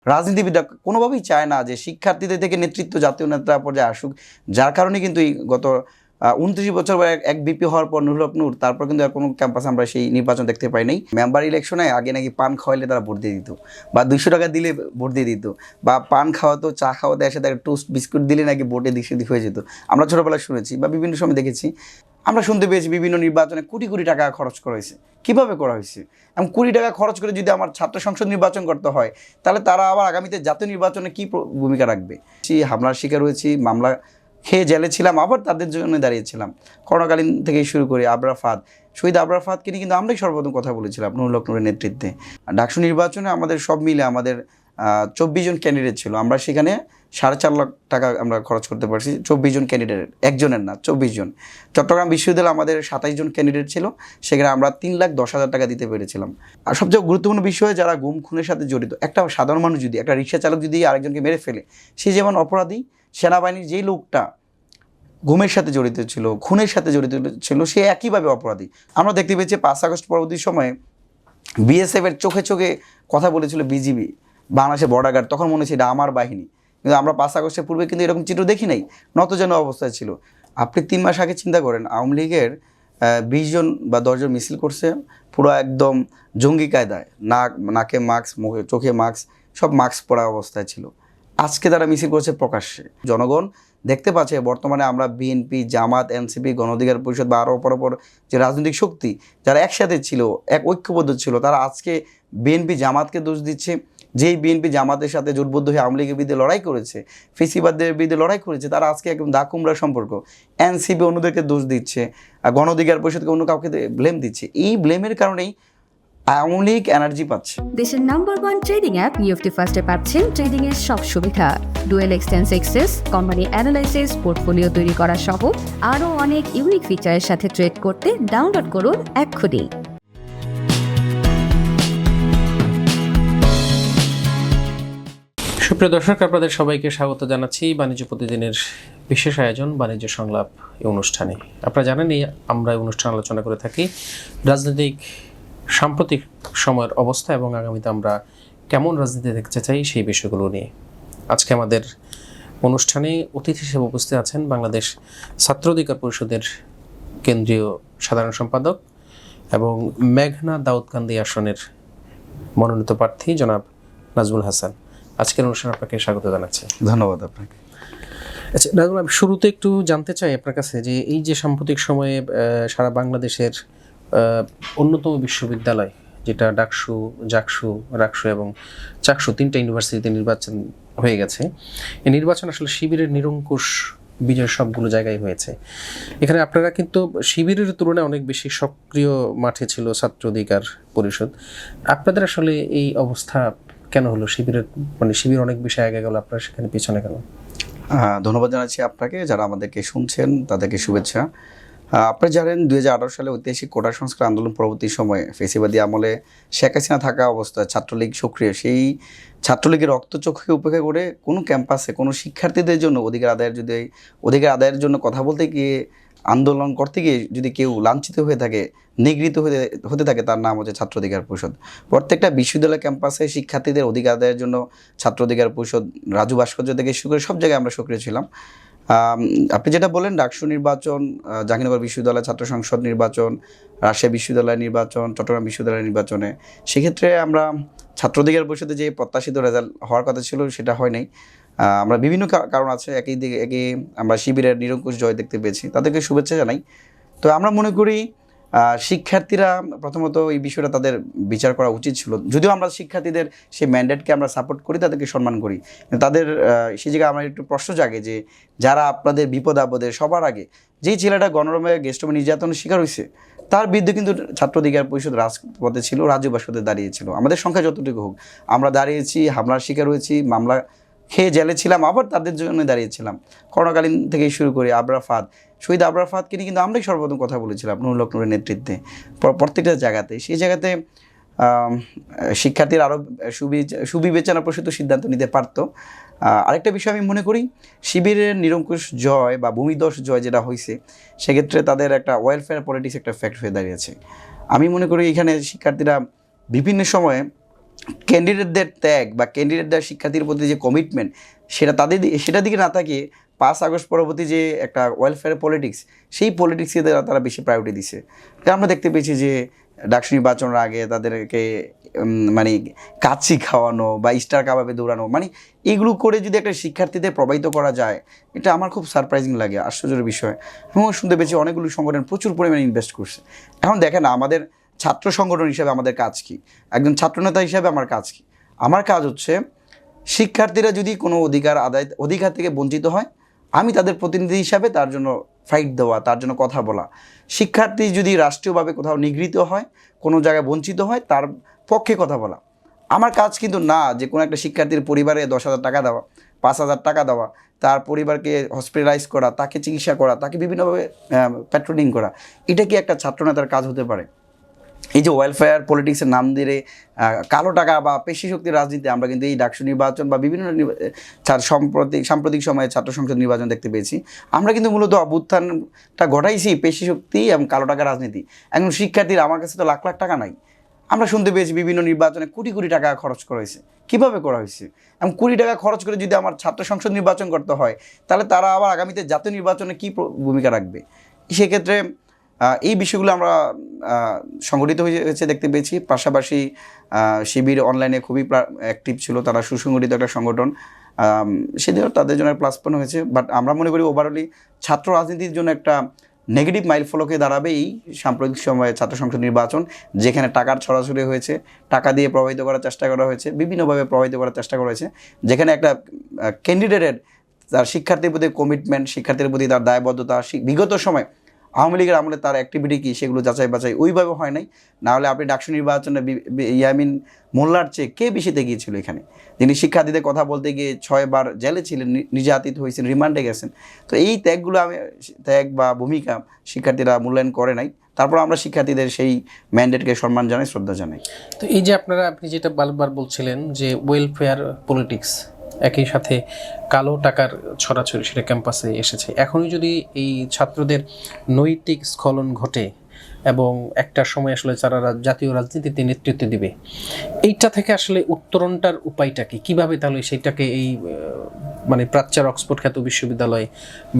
রাজনীতিবিদরা কোনোভাবেই চায় না যে শিক্ষার্থীদের থেকে নেতৃত্ব জাতীয় নেতা পর্যায়ে আসুক, যার কারণে কিন্তু এই গত 29 বছর এক বিপি হওয়ার পর নুরুল হক নূর, তারপর কিন্তু আর কোনো ক্যাম্পাসে আমরা সেই নির্বাচন দেখতে পাই নাই। মেম্বার ইলেকশনে আগে নাকি পান খাওয়াইলে তারা ভোট দিয়ে দিত, বা 200 টাকা দিলে ভোট দিয়ে দিত, বা পান খাওয়াতো, চা খাওয়াতে এসে তাকে টোস্ট বিস্কুট দিলে নাকি ভোটে দিক সেদিক হয়ে যেত। আমরা ছোটোবেলায় শুনেছি বা বিভিন্ন সময় দেখেছি, আমরা শুনতে পেয়েছি বিভিন্ন নির্বাচনে কোটি কোটি টাকা খরচ করা হয়েছে। কীভাবে করা হয়েছে? এবং কোটি টাকা খরচ করে যদি আমার ছাত্র সংসদ নির্বাচন করতে হয়, তাহলে তারা আবার আগামীতে জাতীয় নির্বাচনে কী ভূমিকা রাখবে? হামলার শিকার হয়েছি, মামলা খেয়ে জেলে ছিলাম, আবার তাদের জন্য দাঁড়িয়েছিলাম। করোনাকালীন থেকেই শুরু করে আবরার ফাহাদ, শহীদ আবরার ফাহাদকে নিয়ে কিন্তু আমরাই সর্বপ্রথম কথা বলেছিলাম নুরুল হক নূরের নেতৃত্বে। ডাকসু নির্বাচনে আমাদের সব মিলে আমাদের 24 জন ক্যান্ডিডেট ছিল। আমরা সেখানে 4.5 লাখ টাকা আমরা খরচ করতে পারছি 24 জন ক্যান্ডিডেটের, একজনের না, 24 জন। চট্টগ্রাম বিশ্ববিদ্যালয়ে আমাদের 27 জন ক্যান্ডিডেট ছিল, সেখানে আমরা 3,10,000 টাকা দিতে পেরেছিলাম। আর সবচেয়ে গুরুত্বপূর্ণ বিষয়, যারা গুম খুনের সাথে জড়িত, একটা সাধারণ মানুষ যদি, একটা রিক্সা চালক যদি আরেকজনকে মেরে ফেলে, সে যেমন অপরাধী, সেনাবাহিনীর যেই লোকটা গুমের সাথে জড়িত ছিল, খুনের সাথে জড়িত ছিল, সে একইভাবে অপরাধী। আমরা দেখতে পেয়েছি 5 আগস্ট পরবর্তী সময়ে বিএসএফের চোখে চোখে কথা বলেছিল বিজিবি, বাংলাদেশের বর্ডার গার্ড, তখন মনে হচ্ছে এটা আমার বাহিনী। কিন্তু আমরা 5 আগস্টের পূর্বে কিন্তু এরকম চিত্র দেখি নাই, নতজানু অবস্থায় ছিল। আপনি 3 মাস আগে চিন্তা করেন, আওয়ামী লীগের 20 জন বা 10 জন মিছিল করছে, পুরো একদম জঙ্গি কায়দায়, নাকে মাস্ক, মুখে চোখে মাস্ক, সব মাস্ক পরা অবস্থায় ছিল। আজকে তারা মিছিল করছে প্রকাশ্যে। জনগণ দেখতে পাচ্ছে বর্তমানে আমরা বিএনপি, জামাত, এনসিপি, গণ অধিকার পরিষদ বা আরও অপর যে রাজনৈতিক শক্তি যারা একসাথে ছিল, এক ঐক্যবদ্ধ ছিল, তারা আজকে বিএনপি জামাতকে দোষ দিচ্ছে। যেই বিএনপি জামাতের সাথে জোটবদ্ধ হয়ে আওয়ামী লীগের বিরুদ্ধে লড়াই করেছে, ফেসিবাদের বিরুদ্ধে লড়াই করেছে, তারা আজকে একদম দা কুমড়ার সম্পর্ক। এনসিপি অন্যদেরকে দোষ দিচ্ছে, আর গণ অধিকার পরিষদকে অন্য কাউকে ব্লেম দিচ্ছে। এই ব্লেমের কারণেই আওয়ামী লীগ এনার্জি পাচ্ছে। দেশের নাম্বার 1 ট্রেডিং অ্যাপ নিফটি ফার্স্টে পাচ্ছেন ট্রেডিং এর সব সুবিধা, dual exchange access, company analysis, portfolio তৈরি করা সহ আরও অনেক ইউনিক ফিচারের সাথে ট্রেড করতে ডাউনলোড করুন এক্ষুনি। সুপ্রিয় দর্শক, আপনাদের সবাইকে স্বাগত জানাচ্ছি বাণিজ্য প্রতিদিনের বিশেষ আয়োজন বাণিজ্য সংলাপ এই অনুষ্ঠানে। আপনারা জানেনই আমরা এই অনুষ্ঠান আলোচনা করে থাকি রাজনৈতিক সাম্প্রতিক সময়ের অবস্থা এবং আগামীতে আমরা কেমন রাজনীতি দেখতে চাই সেই বিষয়গুলো নিয়ে। আজকে আমাদের অনুষ্ঠানে অতিথি হিসেবে উপস্থিত আছেন বাংলাদেশ ছাত্র অধিকার পরিষদের কেন্দ্রীয় সাধারণ সম্পাদক এবং মেঘনা দাউদকান্দি আসনের মনোনীত প্রার্থী জনাব নাজমুল হাসান। আজকের অনুষ্ঠানে আপনাকে স্বাগত জানাচ্ছি। ধন্যবাদ আপনাকে। আচ্ছা নাজমুল, আমি শুরুতে একটু জানতে চাই আপনার কাছে যে এই যে সাম্প্রতিক সময়ে সারা বাংলাদেশের অন্যতম বিশ্ববিদ্যালয় যেটা ডাকসু, জাকসু, রাকসু এবং চাকসু 3টা ইউনিভার্সিটিতে নির্বাচন হয়ে গেছে। এই নির্বাচন আসলে শিবিরের নিরঙ্কুশ বিজয় সবগুলো জায়গায় হয়েছে। এখানে আপনারা কিন্তু শিবিরের তুলনায় অনেক বেশি সক্রিয় মাঠে ছিল ছাত্র অধিকার পরিষদ। আপনাদের আসলে এই অবস্থা কেন হলো? শিবির অনেক বেশি আগে গেল, আপনারা সেখানে পিছনে কেন? ধন্যবাদ জানাচ্ছি আপনাকে, যারা আমাদেরকে শুনছেন তাদেরকে শুভেচ্ছা। আপনারা জানেন 2018 সালে ঐতিহাসিক কোটা সংস্কার আন্দোলন পরবর্তী সময়ে ফেসিবাদী আমলে শেখ হাসিনা থাকা অবস্থায় ছাত্রলীগ সক্রিয়। সেই ছাত্রলীগের রক্তচক্ষুকে উপেক্ষা করে কোনো ক্যাম্পাসে কোনো শিক্ষার্থীদের জন্য অধিকার আদায়ের জন্য কথা বলতে গিয়ে, আন্দোলন করতে গিয়ে যদি কেউ লাঞ্ছিত হয়ে থাকে, নিগৃহীত হতে থাকে, তার নাম হচ্ছে ছাত্র অধিকার পরিষদ। প্রত্যেকটা বিশ্ববিদ্যালয় ক্যাম্পাসে শিক্ষার্থীদের অধিকার আদায়ের জন্য ছাত্র অধিকার পরিষদ, রাজু ভাস্কর্য থেকে শুরু করে সব জায়গায় আমরা সক্রিয় ছিলাম। আপনি যেটা বলেন, ডাকসু নির্বাচন, জাহাঙ্গীরনগর বিশ্ববিদ্যালয় ছাত্র সংসদ নির্বাচন, রাজশাহী বিশ্ববিদ্যালয় নির্বাচন, চট্টগ্রাম বিশ্ববিদ্যালয় নির্বাচনে, সেক্ষেত্রে আমরা ছাত্র অধিকার পরিষদে যে প্রত্যাশিত রেজাল্ট হওয়ার কথা ছিল সেটা হয় নাই। আমরা বিভিন্ন কারণ আছে, একই আমরা শিবিরের নিরঙ্কুশ জয় দেখতে পেয়েছি, তাদেরকে শুভেচ্ছা জানাই। তো আমরা মনে করি শিক্ষার্থীরা প্রথমত এই বিষয়টা তাদের বিচার করা উচিত ছিল। যদিও আমরা শিক্ষার্থীদের সেই ম্যান্ডেটকে আমরা সাপোর্ট করি, তাদেরকে সম্মান করি, তাদের সেই জায়গায় আমার একটু প্রশ্ন জাগে যে যারা আপনাদের বিপদ আপদে সবার আগে, যেই ছেলেটা গণরমে গেস্টরুমে নির্যাতনের শিকার হয়েছে, তার বিরুদ্ধে কিন্তু ছাত্র অধিকার পরিষদ রাজপথে ছিল, রাজ্য বাসপথে দাঁড়িয়েছিল। আমাদের সংখ্যা যতটুকু হোক, আমরা দাঁড়িয়েছি, হামলার শিকার হয়েছি, মামলা খেয়ে জেলে ছিলাম, আবার তাদের জন্য দাঁড়িয়েছিলাম। করোনাকালীন থেকেই শুরু করে আবরার ফাহাদ, শহীদ আবরার ফাহাদকে নিয়ে কিন্তু আমরাই সর্বপ্রথম কথা বলেছিলাম নুরুল হক নূরের নেতৃত্বে প্রত্যেকটা জায়গাতে। সেই জায়গাতে শিক্ষার্থীর আরও সুবিবেচনা প্রসূত সিদ্ধান্ত নিতে পারত। আরেকটা বিষয় আমি মনে করি, শিবিরের নিরঙ্কুশ জয় বা ভূমিধস জয় যেটা হয়েছে, সেক্ষেত্রে তাদের একটা ওয়েলফেয়ার পলিটিক্স একটা ফ্যাক্ট হয়ে দাঁড়িয়েছে। আমি মনে করি এখানে শিক্ষার্থীরা বিভিন্ন সময়ে ক্যান্ডিডেটদের ত্যাগ বা ক্যান্ডিডেটদের শিক্ষার্থীর প্রতি যে কমিটমেন্ট, সেটার দিকে না তাকিয়ে 5 আগস্ট পরবর্তী যে একটা ওয়েলফেয়ার পলিটিক্স, সেই পলিটিক্সকে তারা বেশি প্রায়োরিটি দিছে। কারণ আমরা দেখতে পেয়েছি যে ডাকসু নির্বাচনের আগে তাদেরকে মানে কাচ্চি খাওয়ানো বা স্টার কাবাবে দৌড়ানো, মানে এগুলো করে যদি একটা শিক্ষার্থীদের প্রভাবিত করা যায়, এটা আমার খুব সারপ্রাইজিং লাগে, আশ্চর্যের বিষয়। এবং শুনতে পেয়েছি অনেকগুলো সংগঠন প্রচুর পরিমাণে ইনভেস্ট করছে। এখন দেখেন আমাদের ছাত্র সংগঠন হিসেবে আমাদের কাজ কি, একজন ছাত্রনেতা হিসেবে আমার কাজ কি? আমার কাজ হচ্ছে শিক্ষার্থীরা যদি কোনো অধিকার থেকে বঞ্চিত হয়, আমি তাদের প্রতিনিধি হিসাবে তার জন্য ফাইট দেওয়া, তার জন্য কথা বলা। শিক্ষার্থী যদি রাষ্ট্রীয়ভাবে কোথাও নিগৃহীত হয়, কোনো জায়গায় বঞ্চিত হয়, তার পক্ষে কথা বলা। আমার কাজ কিন্তু না যে কোনো একটা শিক্ষার্থীর পরিবারে 10,000 টাকা দেওয়া, 5,000 টাকা দেওয়া, তার পরিবারকে হসপিটালাইজ করা, তাকে চিকিৎসা করা, তাকে বিভিন্নভাবে প্যাট্রোলিং করা। এটা কি একটা ছাত্রনেতার কাজ হতে পারে? এই যে ওয়েলফেয়ার পলিটিক্সের নাম দিয়ে কালো টাকা বা পেশি শক্তির রাজনীতি আমরা কিন্তু এই ডাকসু নির্বাচন বা বিভিন্ন সাম্প্রতিক সময়ে ছাত্র সংসদ নির্বাচন দেখতে পেয়েছি। আমরা কিন্তু মূলত অভ্যুত্থানটা ঘটাইছি পেশি শক্তি এবং কালো টাকা রাজনীতি। এখন শিক্ষার্থীরা, আমার কাছে তো লাখ লাখ টাকা নাই, আমরা শুনতে পেয়েছি বিভিন্ন নির্বাচনে কোটি কোটি টাকা খরচ করা হয়েছে। কীভাবে করা হয়েছে? এবং কোটি টাকা খরচ করে যদি আমার ছাত্র সংসদ নির্বাচন করতে হয়, তাহলে তারা আবার আগামীতে জাতীয় নির্বাচনে কী ভূমিকা রাখবে? সেক্ষেত্রে এই বিষয়গুলো আমরা সংগঠিত হয়েছে দেখতে পেয়েছি। পাশাপাশি শিবির অনলাইনে খুবই অ্যাক্টিভ ছিল, তারা সুসংগঠিত একটা সংগঠন, সেদিনও তাদের জন্য প্লাস পয়েন্ট হয়েছে। বাট আমরা মনে করি ওভারঅলি ছাত্র রাজনীতির জন্য একটা নেগেটিভ মাইল ফলকে দাঁড়াবে এই সাম্প্রতিক সময়ে ছাত্র সংসদ নির্বাচন, যেখানে টাকার ছড়াছড়ি হয়েছে, টাকা দিয়ে প্রভাবিত করার চেষ্টা করা হয়েছে, বিভিন্নভাবে প্রভাবিত করার চেষ্টা করা হয়েছে, যেখানে একটা ক্যান্ডিডেটের তার শিক্ষার্থীর প্রতি কমিটমেন্ট, শিক্ষার্থীর প্রতি তার দায়বদ্ধতা, বিগত সময় আওয়ামী লীগের আমলে তার অ্যাক্টিভিটি কী সেগুলো যাচাই বাছাই ওইভাবে হয় নাই। নাহলে আপনি ডাকসু নির্বাচনে ইয়ামিন মোল্লার চেয়ে কে বেশিতে গিয়েছিল এখানে, যিনি শিক্ষার্থীদের কথা বলতে গিয়ে 6 বার জেলে ছিলেন, নির্যাতিত হয়েছেন, রিমান্ডে গেছেন। তো এই ত্যাগ বা ভূমিকা শিক্ষার্থীরা মূল্যায়ন করে নাই। তারপর আমরা শিক্ষার্থীদের সেই ম্যান্ডেটকে সম্মান জানাই, শ্রদ্ধা জানাই। তো এই যে আপনি যেটা বারবার বলছিলেন যে ওয়েলফেয়ার পলিটিক্স, একই সাথে কালো টাকার ছড়াছড়ি, সেটা ক্যাম্পাসে এসেছে। এখনই যদি এই ছাত্রদের নৈতিক স্খলন ঘটে এবং একটা সময় আসলে যারা জাতীয় রাজনীতিতে নেতৃত্ব দিবে, এইটা থেকে আসলে উত্তরণটার উপায়টা কি? কীভাবে তাহলে সেইটাকে এই মানে প্রাচ্যের অক্সফোর্ড খ্যাত বিশ্ববিদ্যালয়,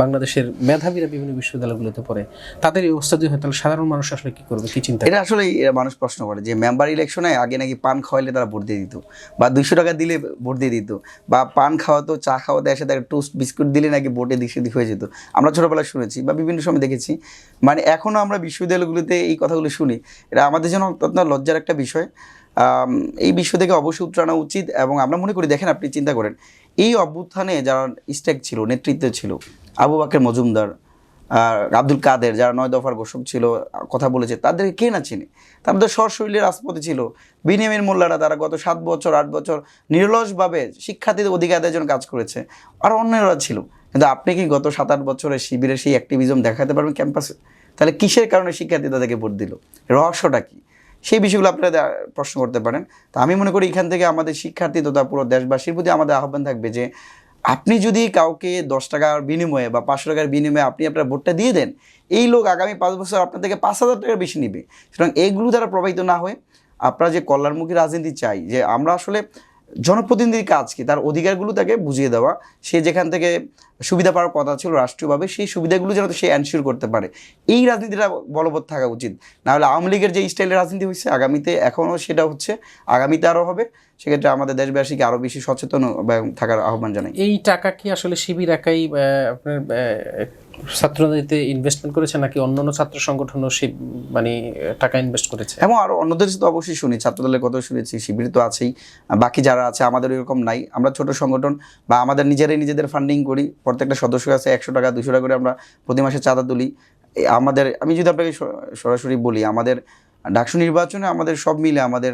বাংলাদেশের মেধাবীরা বিভিন্ন বিশ্ববিদ্যালয়গুলোতে পড়ে, তাদের এই অবস্থা যদি হয় তাহলে সাধারণ মানুষ আসলে কী করবে, কী চিন্তা? এটা আসলে মানুষ প্রশ্ন করে যে মেম্বার ইলেকশনে আগে নাকি পান খাওয়াইলে তারা ভোট দিয়ে দিত, বা 200 টাকা দিলে ভোট দিয়ে দিত, বা পান খাওয়াতো, চা খাওয়াতে এসে তাকে টোস্ট বিস্কুট দিলে নাকি ভোটে দিক সেদিক হয়ে যেত। আমরা ছোটোবেলায় শুনেছি বা বিভিন্ন সময় দেখেছি। মানে এখনও আমরা বিশ্ববিদ্যালয়গুলোতে এই কথাগুলো শুনি। এটা আমাদের জন্য অত্যন্ত লজ্জার একটা বিষয়। এই বিষয় থেকে অবশ্যই উত্তরানো উচিত। এবং আমরা মনে করি, দেখেন আপনি চিন্তা করেন, এই অভ্যুত্থানে যারা স্টেক ছিল, নেতৃত্বে ছিল, আবু বাকের মজুমদার, আব্দুল কাদের, যারা 9 দফার ঘোষক ছিল, কথা বলেছে, তাদেরকে কে না চিনে? তাদের সশরীরে রাজপথে ছিল। বিনিয়ামিন মোল্লারা, তারা গত 7 বছর 8 বছর নিরলসভাবে শিক্ষার্থীদের অধিকারের জন্য কাজ করেছে, আর অন্যরা ছিল। কিন্তু আপনি কি গত 7-8 বছরে শিবিরের সেই অ্যাক্টিভিজম দেখাতে পারবেন ক্যাম্পাসে? তাহলে কিসের কারণে শিক্ষার্থী তাদেরকে ভোট দিল? রহস্যটা কি? সেই বিষয়গুলো আপনারা প্রশ্ন করতে পারেন। তো আমি মনে করি এখান থেকে আমাদের শিক্ষার্থী তথা পুরো দেশবাসীর প্রতি আমাদের আহ্বান থাকবে যে আপনি যদি কাউকে 10 টাকার বিনিময়ে বা 500 টাকার বিনিময়ে আপনি আপনার ভোটটা দিয়ে দেন, এই লোক আগামী 5 বছর আপনার থেকে 5,000 টাকার বেশি নিবে। সুতরাং এইগুলো দ্বারা প্রভাবিত না হয়ে আপনারা যে কল্যাণমুখী রাজনীতি চাই, যে আমরা আসলে জনপ্রতিনিধির কাজ কি, তার অধিকারগুলো তাকে বুঝিয়ে দেওয়া, সে যেখান থেকে সুবিধা পাওয়ার কথা ছিল রাষ্ট্রীয়ভাবে, সেই সুবিধাগুলো যেন সে এনশিওর করতে পারে, এই রাজনীতিটা বলবৎ থাকা উচিত। নাহলে আওয়ামী লীগের যে স্টাইলের রাজনীতি হয়েছে আগামীতে, এখনও সেটা হচ্ছে, আগামীতে আরও হবে। সেক্ষেত্রে আমাদের দেশবাসীকে আরও বেশি সচেতন থাকার আহ্বান জানাই। এই টাকা কি আসলে শিবির একাই আপনার ছাত্রদের ইনভেস্টমেন্ট করেছে, নাকি অন্যান্য ছাত্র সংগঠনও মানে টাকা ইনভেস্ট করেছে? এবং আরও অন্যদের তো অবশ্যই শুনি, ছাত্রদলের কথা শুনেছি, শিবির তো আছেই, বাকি যারা আছে আমাদের এরকম নাই। আমরা ছোট সংগঠন বা আমাদের নিজেদের ফান্ডিং করি, প্রত্যেকটা সদস্য আছে 100 টাকা 200 টাকা করে আমরা প্রতি মাসে চাঁদা তুলি। আমি যদি আপনাকে সরাসরি বলি, আমাদের ডাকসু নির্বাচনে আমাদের সব মিলে আমাদের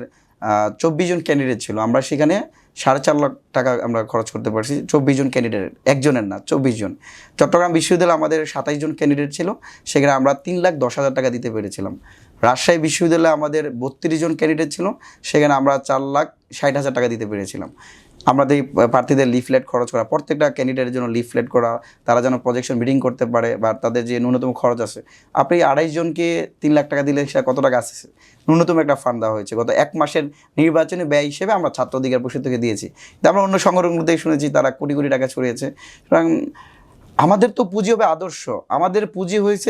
24 জন ক্যান্ডিডেট ছিল। আমরা সেখানে 4.5 লাখ টাকা আমরা খরচ করতে পারছি 24 জন ক্যান্ডিডেট, একজনের না, 24 জন। চট্টগ্রাম বিশ্ববিদ্যালয়ে আমাদের 27 জন ক্যান্ডিডেট ছিল, সেখানে আমরা 3,10,000 টাকা দিতে পেরেছিলাম। রাজশাহী বিশ্ববিদ্যালয়ে আমাদের 32 জন ক্যান্ডিডেট ছিল, সেখানে আমরা 4,60,000 টাকা দিতে পেরেছিলাম। আমাদের প্রার্থীদের লিফলেট খরচ করা, প্রত্যেকটা ক্যান্ডিডেটের জন্য লিফলেট করা, তারা যেন প্রজেকশন মিটিং করতে পারে বা তাদের যে ন্যূনতম খরচ আছে। আপনি 28 জনকে 3 লাখ টাকা দিলে সেটা কত টাকা আসছে? ন্যূনতম একটা ফান্ড দেওয়া হয়েছে। গত 1 মাসের নির্বাচনী ব্যয় হিসেবে আমরা ছাত্র অধিকার পরিষদ থেকে দিয়েছি। তো আমরা অন্য সংগঠনগুলোতেই শুনেছি তারা কোটি কোটি টাকা ছড়িয়েছে। সুতরাং আমাদের তো পুঁজি হবে আদর্শ, আমাদের পুঁজি হয়েছে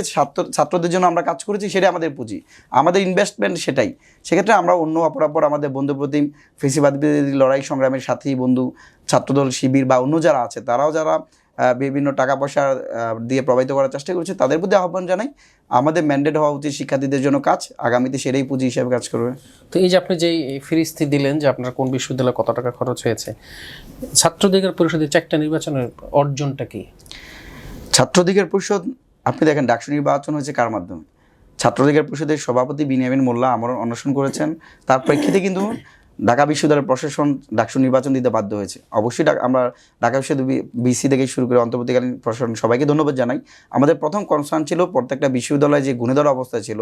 ছাত্রদের জন্য আমরা কাজ করেছি, সেটাই আমাদের পুঁজি, আমাদের ইনভেস্টমেন্ট সেটাই। সেক্ষেত্রে আমরা অন্য অপরাপর আমাদের বন্ধুপ্রতিম ফেসিবাদ বিরোধী লড়াই সংগ্রামের সাথী বন্ধু ছাত্রদল শিবির বা অন্য যারা আছে, তারাও যারা বিভিন্ন টাকা পয়সা দিয়ে প্রভাবিত করার চেষ্টা করছে, তাদের প্রতি আহ্বান জানাই। আমাদের ম্যান্ডেট হওয়া উচিত শিক্ষার্থীদের জন্য কাজ, আগামীতে সেটাই পুঁজি হিসেবে কাজ করবে। তো এই যে আপনি যে ফিরিস্তি দিলেন যে আপনার কোন বিশ্ববিদ্যালয়ে কত টাকা খরচ হয়েছে, ছাত্র অধিকার পরিষদের 4টা নির্বাচনের অর্জনটা কি? ছাত্র অধিকার পরিষদ, আপনি দেখেন ডাকসু নির্বাচন হয়েছে কার মাধ্যমে? ছাত্র অধিকার পরিষদের সভাপতি বিনিয়ামিন মোল্লা আমরণ অনশন করেছেন, তার প্রেক্ষিতে কিন্তু ঢাকা বিশ্ববিদ্যালয়ের প্রশাসন ডাকসু নির্বাচন দিতে বাধ্য হয়েছে। অবশ্যই আমরা ঢাকা বিশ্ববিদ্যালয় বিসি থেকে শুরু করে অন্তর্বর্তীকালীন প্রশাসন সবাইকে ধন্যবাদ জানাই। আমাদের প্রথম কনসার্ন ছিল প্রত্যেকটা বিশ্ববিদ্যালয়ে যে গুণেধর অবস্থা ছিল,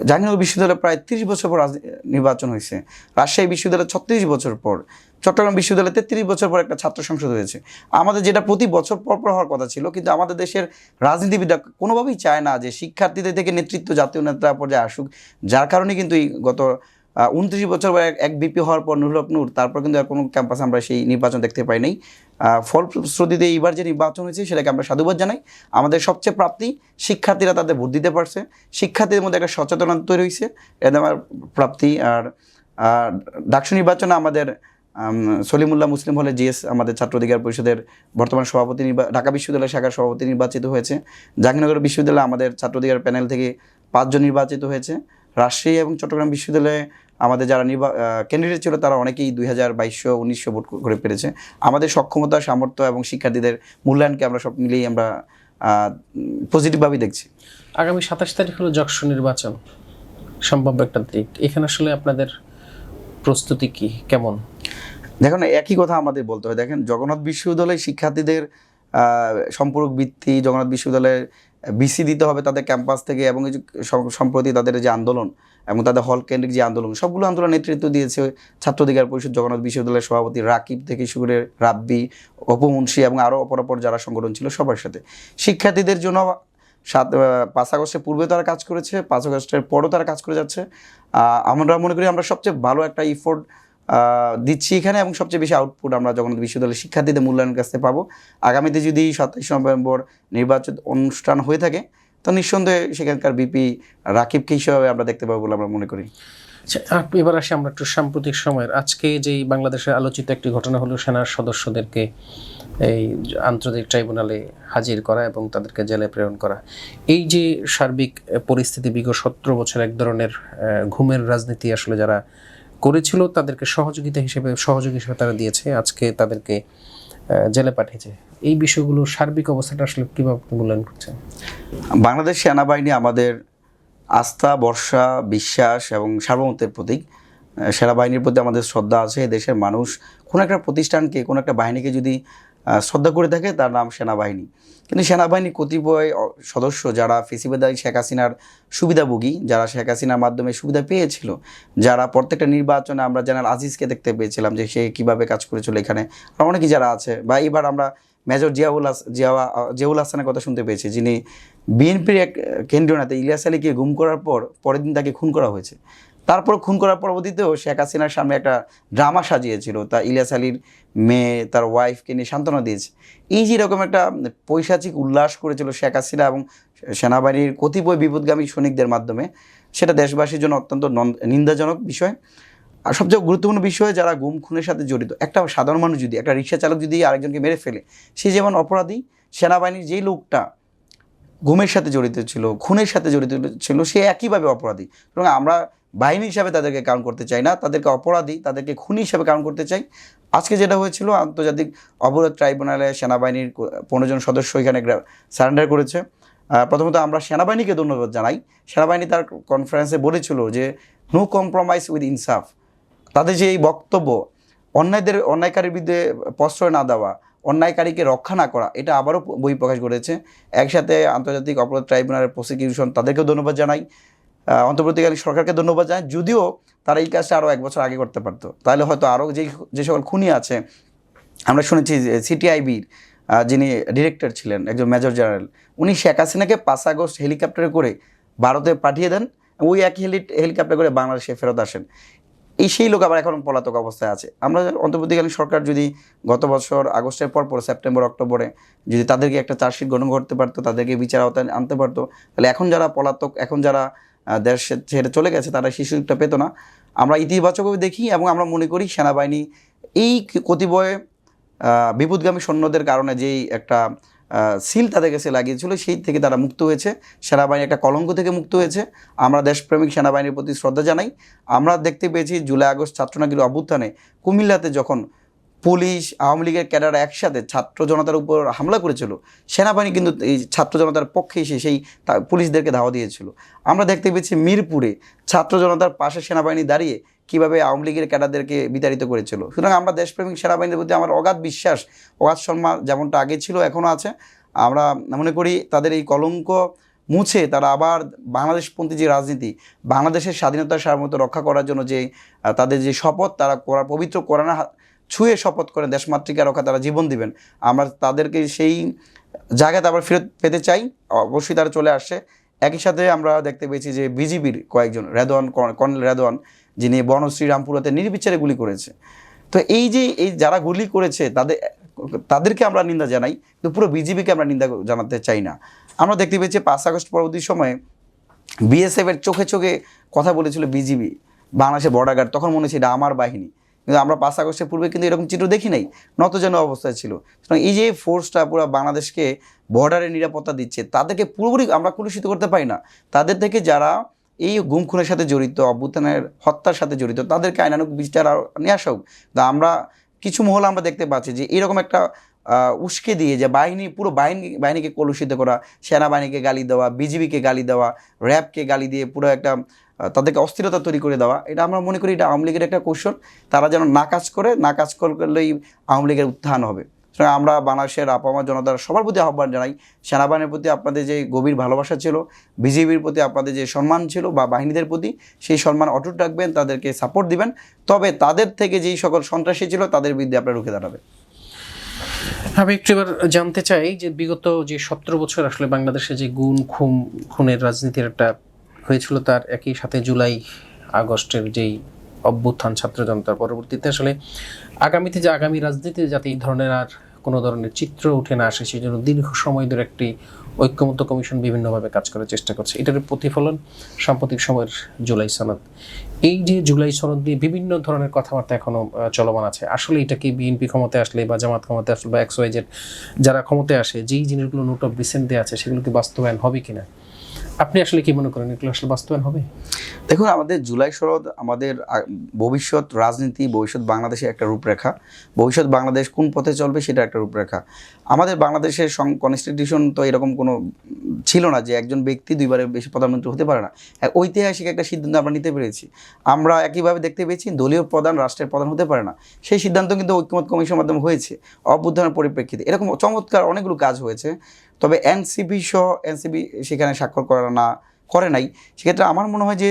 জাহাঙ্গীরনগর বিশ্ববিদ্যালয়ে প্রায় 30 বছর পর নির্বাচন হয়েছে, রাজশাহী বিশ্ববিদ্যালয়ে 36 বছর পর, চট্টগ্রাম বিশ্ববিদ্যালয়ে 33 বছর পর একটা ছাত্র সংসদ হয়েছে। আমাদের যেটা প্রতি বছর পর হওয়ার কথা ছিল, কিন্তু আমাদের দেশের রাজনীতিবিদরা কোনোভাবেই চায় না যে শিক্ষার্থীদের থেকে নেতৃত্ব জাতীয় নেতা পর্যায়ে আসুক। যার কারণে কিন্তু এই গত 29 বছর এক বিপি হওয়ার পর নুরুল হক নূর, তারপর কিন্তু আর কোনো ক্যাম্পাসে আমরা সেই নির্বাচন দেখতে পাই নাই। ফলশ্রুতিতে এইবার যে নির্বাচন হয়েছে সেটাকে আমরা সাধুবাদ জানাই। আমাদের সবচেয়ে প্রাপ্তি, শিক্ষার্থীরা তাদের ভোট দিতে পারছে, শিক্ষার্থীদের মধ্যে একটা সচেতনতা তৈরি হয়েছে, এটা আমার প্রাপ্তি। আর ডাকসু নির্বাচনে আমাদের সলিমুল্লাহ মুসলিম হলে জিএস আমাদের ছাত্র অধিকার পরিষদের বর্তমান সভাপতি, ঢাকা বিশ্ববিদ্যালয় শাখার সভাপতি নির্বাচিত হয়েছে। জাহাঙ্গীরনগর বিশ্ববিদ্যালয়ে আমাদের ছাত্র অধিকার প্যানেল থেকে 5 জন নির্বাচিত হয়েছে। রাজশাহী এবং চট্টগ্রাম বিশ্ববিদ্যালয়ে আমাদের যারা ক্যান্ডিডেট ছিল তারা অনেকেই 2022-1900 ভোট করে পেরেছে। আমাদের সক্ষমতা, সামর্থ্য এবং শিক্ষার্থীদের মূল্যায়নকে আমরা সব মিলিয়ে আমরা পজিটিভভাবেই দেখছি। আগামী 27 তারিখ হলো যশোর নির্বাচন, সম্ভাব্য একটা দিক। এখানে আসলে আপনাদের প্রস্তুতি কি, কেমন? দেখুন, একই কথা আমাদের বলতে হয়। দেখেন, জগন্নাথ বিশ্ববিদ্যালয়ে শিক্ষার্থীদের সম্পূরক বৃত্তি, জগন্নাথ বিশ্ববিদ্যালয়ের বিসি দিতে হবে তাদের ক্যাম্পাস থেকে, এবং এই যে সম্প্রতি তাদের যে আন্দোলন এবং তাদের হল কেন্দ্রিক যে আন্দোলন, সবগুলো আন্দোলন নেতৃত্ব দিয়েছে ছাত্র অধিকার পরিষদ, জগন্নাথ বিশ্ববিদ্যালয়ের সভাপতি রাকিব থেকে শুরু করে রাব্বি, অপমুন্সী এবং আরও অপরাপর যারা সংগঠন ছিল সবার সাথে। শিক্ষার্থীদের জন্য 5 আগস্টের পূর্বে তারা কাজ করেছে, 5 আগস্টের পরও তারা কাজ করে যাচ্ছে। আমরা মনে করি আমরা সবচেয়ে ভালো একটা ইফোর্ট দিচ্ছি এখানে, এবং সবচেয়ে বেশি আউটপুট আমরা জগন্নাথ বিশ্ববিদ্যালয়ের শিক্ষার্থীদের মূল্যায়নের কাছে পাবো। আগামীতে যদি 27 নভেম্বর নির্বাচন অনুষ্ঠান হয়ে থাকে, তো নিঃসন্দেহে সেখানকার বিপি রাকিবকে হিসেবে আমরা দেখতে পাবো বলে আমরা মনে করি। আচ্ছা, এবার আসি আমরা একটু সাম্প্রতিক সময়ের। আজকে যেই বাংলাদেশের আলোচিত একটি ঘটনা হলো সেনার সদস্যদেরকে এই আন্তর্জাতিক ট্রাইব্যুনালে হাজির করা এবং তাদেরকে জেলে প্রেরণ করা। এই যে সার্বিক পরিস্থিতি, বিগত 17 বছর এক ধরনের ঘুমের রাজনীতি আসলে যারা করেছিল তাদেরকে সহযোগী হিসেবে তারা দিয়েছে, আজকে তাদেরকে জেলে পাঠিয়েছে। এই বিষয়গুলো সার্বিক অবস্থাটা আসলে কীভাবে মূল্যায়ন করছেন? বাংলাদেশ সেনাবাহিনী আমাদের আস্থা, ভরসা, বিশ্বাস এবং সার্বভৌমত্বের প্রতীক। সেনাবাহিনীর প্রতি আমাদের শ্রদ্ধা আছে। দেশের মানুষ কোনো একটা প্রতিষ্ঠানকে, কোনো একটা বাহিনীকে যদি শ্রদ্ধা করে থাকে, তার নাম সেনাবাহিনী। কিন্তু সেনাবাহিনীর কতিপয় সদস্য যারা ফেসিবাদী শেখ হাসিনার সুবিধাভোগী, যারা শেখ হাসিনার মাধ্যমে সুবিধা পেয়েছিল, যারা প্রত্যেকটা নির্বাচনে আমরা জেনারেল আজিজকে দেখতে পেয়েছিলাম যে সে কীভাবে কাজ করেছিল এখানে, আর অনেকেই যারা আছে, বা এবার আমরা মেজর জিয়াউল হাসানের কথা শুনতে পেয়েছি, যিনি বিএনপির এক কেন্দ্রীয় নেতা ইলিয়াস আলীকে গুম করার পরের দিন তাকে খুন করা হয়েছে। তারপর খুন করার পরবর্তীতেও শেখ হাসিনার সামনে একটা ড্রামা সাজিয়েছিল, তা ইলিয়াস আলীর মেয়ে তার ওয়াইফকে নিয়ে সান্ত্বনা দিয়েছে। এই যে এরকম একটা পৈশাচিক উল্লাস করেছিল শেখ হাসিনা এবং সেনাবাহিনীর কতিপয় বিপদগামী সৈনিকদের মাধ্যমে, সেটা দেশবাসীর জন্য অত্যন্ত নিন্দাজনক বিষয়। আর সবচেয়ে গুরুত্বপূর্ণ বিষয়, যারা গুম খুনের সাথে জড়িত, একটা সাধারণ মানুষ যদি, একটা রিক্সা চালক যদি আরেকজনকে মেরে ফেলে, সে যেমন অপরাধী, সেনাবাহিনীর যেই লোকটা গুমের সাথে জড়িত ছিল, খুনের সাথে জড়িত ছিল, সে একইভাবে অপরাধী। এবং আমরা বাহিনী হিসাবে তাদেরকে কাউন্ট করতে চাই না, তাদেরকে অপরাধী, তাদেরকে খুনি হিসাবে কাউন্ট করতে চাই। আজকে যেটা হয়েছিল, আন্তর্জাতিক অপরাধ ট্রাইব্যুনালে সেনাবাহিনীর 15 জন সদস্য এখানে সারেন্ডার করেছে। প্রথমত আমরা সেনাবাহিনীকে ধন্যবাদ জানাই। সেনাবাহিনী তার কনফারেন্সে বলেছিল যে নো কম্প্রোমাইজ উইথ ইনসাফ। তাদের যে এই বক্তব্য, অন্যায়কারীর বিরুদ্ধে প্রশ্রয় না দেওয়া, অন্যায়কারীকে রক্ষা না করা, এটা আবারও বহিঃপ্রকাশ করেছে। একসাথে আন্তর্জাতিক অপরাধ ট্রাইব্যুনালের প্রসিকিউশন, তাদেরকেও ধন্যবাদ জানাই। অন্তর্বর্তীকালীন সরকারকে ধন্যবাদ জানাই, যদিও তারা এই কাজটা আরও 1 বছর আগে করতে পারতো, তাহলে হয়তো আরও যে সকল খুনি আছে, আমরা শুনেছি যে সিটিআইবির যিনি ডিরেক্টর ছিলেন একজন মেজর জেনারেল, উনি শেখ হাসিনাকে 5 আগস্ট হেলিকপ্টারে করে ভারতে পাঠিয়ে দেন, ওই এক হেলিকপ্টার করে বাংলাদেশে ফেরত আসেন। সেই লোক আবার এখন পলাতক অবস্থায় আছে। আমরা অন্তর্বর্তীকালীন সরকার যদি গত বছর আগস্টের পর সেপ্টেম্বর অক্টোবরে যদি তাদেরকে একটা চার্জশিট গঠন করতে পারতো, তাদেরকে বিচার আওতায় আনতে পারতো, তাহলে এখন যারা পলাতক, এখন যারা দেশ ছেড়ে চলে গেছে, তারা সেই সুযোগটা পেতো না। আমরা ইতিবাচকভাবে দেখি এবং আমরা মনে করি সেনাবাহিনী এই কতিপয় বিপদগামী সৈন্যদের কারণে যেই একটা সিল তাদের কাছে লাগিয়েছিল, সেই থেকে তারা মুক্ত হয়েছে। সেনাবাহিনী একটা কলঙ্ক থেকে মুক্ত হয়েছে। আমরা দেশপ্রেমিক সেনাবাহিনীর প্রতি শ্রদ্ধা জানাই। আমরা দেখতে পেয়েছি জুলাই আগস্ট ছাত্রনাগরিক অভ্যুত্থানে কুমিল্লাতে যখন পুলিশ, আওয়ামী লীগের ক্যাডাররা একসাথে ছাত্র জনতার উপর হামলা করেছিল, সেনাবাহিনী কিন্তু এই ছাত্র জনতার পক্ষে এসে সেই পুলিশদেরকে ধাওয়া দিয়েছিল। আমরা দেখতে পেয়েছি মিরপুরে ছাত্র জনতার পাশে সেনাবাহিনী দাঁড়িয়ে কীভাবে আওয়ামী লীগের ক্যাডারদেরকে বিতাড়িত করেছিল। সুতরাং আমরা দেশপ্রেমিক সেনাবাহিনীর প্রতি আমার অগাধ বিশ্বাস, অগাধ সম্মান যেমনটা আগে ছিল এখনও আছে। আমরা মনে করি তাদের এই কলঙ্ক মুছে তারা আবার বাংলাদেশপন্থী যে রাজনীতি, বাংলাদেশের স্বাধীনতার সার্বভৌমত্ব রক্ষা করার জন্য যে তাদের যে শপথ, তারা পবিত্র কোরআন ছুঁয়ে শপথ করে দেশমাতৃকা রক্ষা তারা জীবন দিবেন, আমরা তাদেরকে সেই জায়গাতে আবার ফেরত পেতে চাই। অবশ্যই তারা চলে আসছে। একই সাথে আমরা দেখতে পেয়েছি যে বিজিবির কয়েকজন কর্নেল রেদওয়ান, যিনি বনশ্রী রামপুরাতে নির্বিচারে গুলি করেছে। তো এই যারা গুলি করেছে তাদেরকে আমরা নিন্দা জানাই, কিন্তু পুরো বিজিবিকে আমরা নিন্দা জানাতে চাই না। আমরা দেখতে পেয়েছি 5 আগস্ট পরবর্তী সময়ে বিএসএফের চোখে চোখে কথা বলেছিল বিজিবি, বাংলাদেশের বর্ডার গার্ড, তখন মনে হচ্ছে এটা আমার বাহিনী। কিন্তু আমরা 5 আগস্টের পূর্বে কিন্তু এরকম চিত্র দেখি নাই, নতজানু অবস্থায় ছিল। সুতরাং এই যে ফোর্সটা পুরো বাংলাদেশকে বর্ডারে নিরাপত্তা দিচ্ছে, তাদেরকে পুরোপুরি আমরা কলুষিত করতে পারি না। তাদের থেকে যারা এই গুম খুনের সাথে জড়িত, অভ্যুত্থানের হত্যার সাথে জড়িত, তাদেরকে আইনানুগ বিচার নিয়ে আসা হোক। তা আমরা কিছু মহল আমরা দেখতে পাচ্ছি যে এরকম একটা উস্কে দিয়ে যে পুরো বাহিনীকে কলুষিত করা, সেনাবাহিনীকে গালি দেওয়া, বিজিবিকে গালি দেওয়া, র্যাবকে গালি দিয়ে পুরো একটা তাদেরকে অস্থিরতা তৈরি করে দেওয়া, এটা আমরা মনে করি এটা আওয়ামী লীগের একটা কৌশল। তারা যেন না কাজ করলেই আওয়ামী লীগের উত্থান হবে। সুতরাং আমরা বাংলাদেশের আপামর জনতার সবার প্রতি আহ্বান জানাই, সেনাবাহিনীর প্রতি আপনাদের যে গভীর ভালোবাসা ছিল, বিজিবির প্রতি আপনাদের যে সম্মান ছিল বা বাহিনীদের প্রতি, সেই সম্মান অটুট রাখবেন, তাদেরকে সাপোর্ট দিবেন। তবে তাদের থেকে যেই সকল সন্ত্রাসী ছিল তাদের বিরুদ্ধে আপনারা রুখে দাঁড়াবেন। আমি একটু এবার জানতে চাই যে বিগত যে 17 বছর আসলে বাংলাদেশে যে খুনের রাজনীতির একটা হয়েছিল, তার একই সাথে জুলাই আগস্টের যেই অভ্যুত্থান ছাত্র জনতার পরবর্তীতে আসলে আগামীতে যে আগামী রাজনীতিতে যাতে এই ধরনের আর কোনো ধরনের চিত্র উঠে না আসে, সেই জন্য দীর্ঘ সময় ধরে একটি ঐক্যমত্য কমিশন বিভিন্নভাবে কাজ করার চেষ্টা করছে। এটার প্রতিফলন সাম্প্রতিক সময়ের জুলাই সনদ। এই যে জুলাই সনদ নিয়ে বিভিন্ন ধরনের কথাবার্তা এখনো চলমান আছে। আসলে এটা কি বিএনপি ক্ষমতায় আসলে বা জামাত ক্ষমতায় আসলে বা XYZ যারা ক্ষমতায় আসে, যেই জিনিসগুলো নোট অফ ডিসেন্ট দেওয়া আছে সেগুলো কি বাস্তবায়ন হবে কিনা? আপনি আসলে কি মনে করেন এগুলো আসলে বাস্তবায়ন হবে? দেখুন, আমাদের জুলাই সনদ আমাদের ভবিষ্যৎ রাজনীতি, ভবিষ্যৎ বাংলাদেশের একটা রূপরেখা। ভবিষ্যৎ বাংলাদেশ কোন পথে চলবে সেটা একটা রূপরেখা। আমাদের বাংলাদেশের কনস্টিটিউশন তো এরকম কোনো ছিল না যে একজন ব্যক্তি 2বারের বেশি প্রধানমন্ত্রী হতে পারে না। ঐতিহাসিক একটা সিদ্ধান্ত আমরা নিতে পেরেছি। আমরা একইভাবে দেখতে পেয়েছি দলীয় প্রধান রাষ্ট্রের প্রধান হতে পারে না, সেই সিদ্ধান্ত কিন্তু ঐক্যমত্য কমিশনের মাধ্যমে হয়েছে অভ্যুত্থানের পরিপ্রেক্ষিতে। এরকম চমৎকার অনেকগুলো কাজ হয়েছে। তবে এনসিপি সেখানে স্বাক্ষর করে নাই। সেক্ষেত্রে আমার মনে হয় যে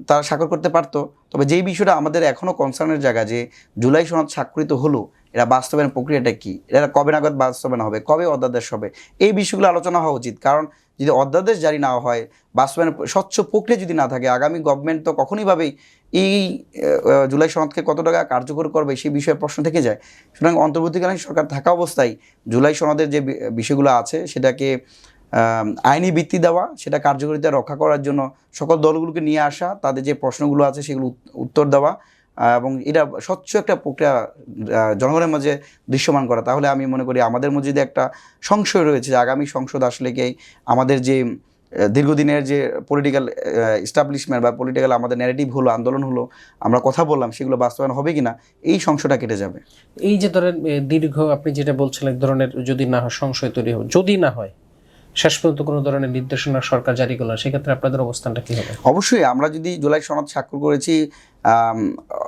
তারা স্বাক্ষর করতে পারতো। তবে যেই বিষয়টা আমাদের এখনও কনসার্নের জায়গা, যে জুলাই সনদ স্বাক্ষরিত হলো, এরা বাস্তবায়ন প্রক্রিয়াটা কী, এরা কবে নাগাদ বাস্তবায়ন হবে, কবে অধ্যাদেশ হবে, এই বিষয়গুলো আলোচনা হওয়া উচিত। কারণ যদি অধ্যাদেশ জারি না হয়, বাস্তবায়ন স্বচ্ছ প্রক্রিয়া যদি না থাকে, আগামী গভর্নমেন্ট তো কখনোইভাবেই এই জুলাই সনদকে কত টাকা কার্যকর করবে সেই বিষয়ে প্রশ্ন থেকে যায়। সুতরাং অন্তর্বর্তীকালীন সরকার থাকা অবস্থায় জুলাই সনদের যে বিষয়গুলো আছে সেটাকে আইনি ভিত্তি দেওয়া, সেটা কার্যকারিতা রক্ষা করার জন্য সকল দলগুলোকে নিয়ে আসা, তাদের যে প্রশ্নগুলো আছে সেগুলো উত্তর দেওয়া এবং এটা স্বচ্ছ একটা প্রক্রিয়া জনগণের মাঝে দৃশ্যমান করা। তাহলে আমি মনে করি আমাদের মধ্যে যে একটা সংশয় রয়েছে যে আগামী সংসদ আসলে কি আমাদের যে দীর্ঘদিনের যে পলিটিক্যাল এস্টাবলিশমেন্ট বা পলিটিক্যাল আমাদের ন্যারেটিভ হলো, আন্দোলন হলো, আমরা কথা বললাম, সেগুলো বাস্তবায়ন হবে কিনা, এই সংশয়টা কেটে যাবে। এই যে ধরেন দীর্ঘ আপনি যেটা বলছিলেন, এক ধরনের যদি না হয় সংশয় তৈরি হবে, যদি না হয় শেষ পর্যন্ত কোনো ধরনের নির্দেশনা সরকার জারি করলো, সেক্ষেত্রে আপনাদের অবস্থানটা কী হবে? অবশ্যই আমরা যদি জুলাই সনদ স্বাক্ষর করেছি,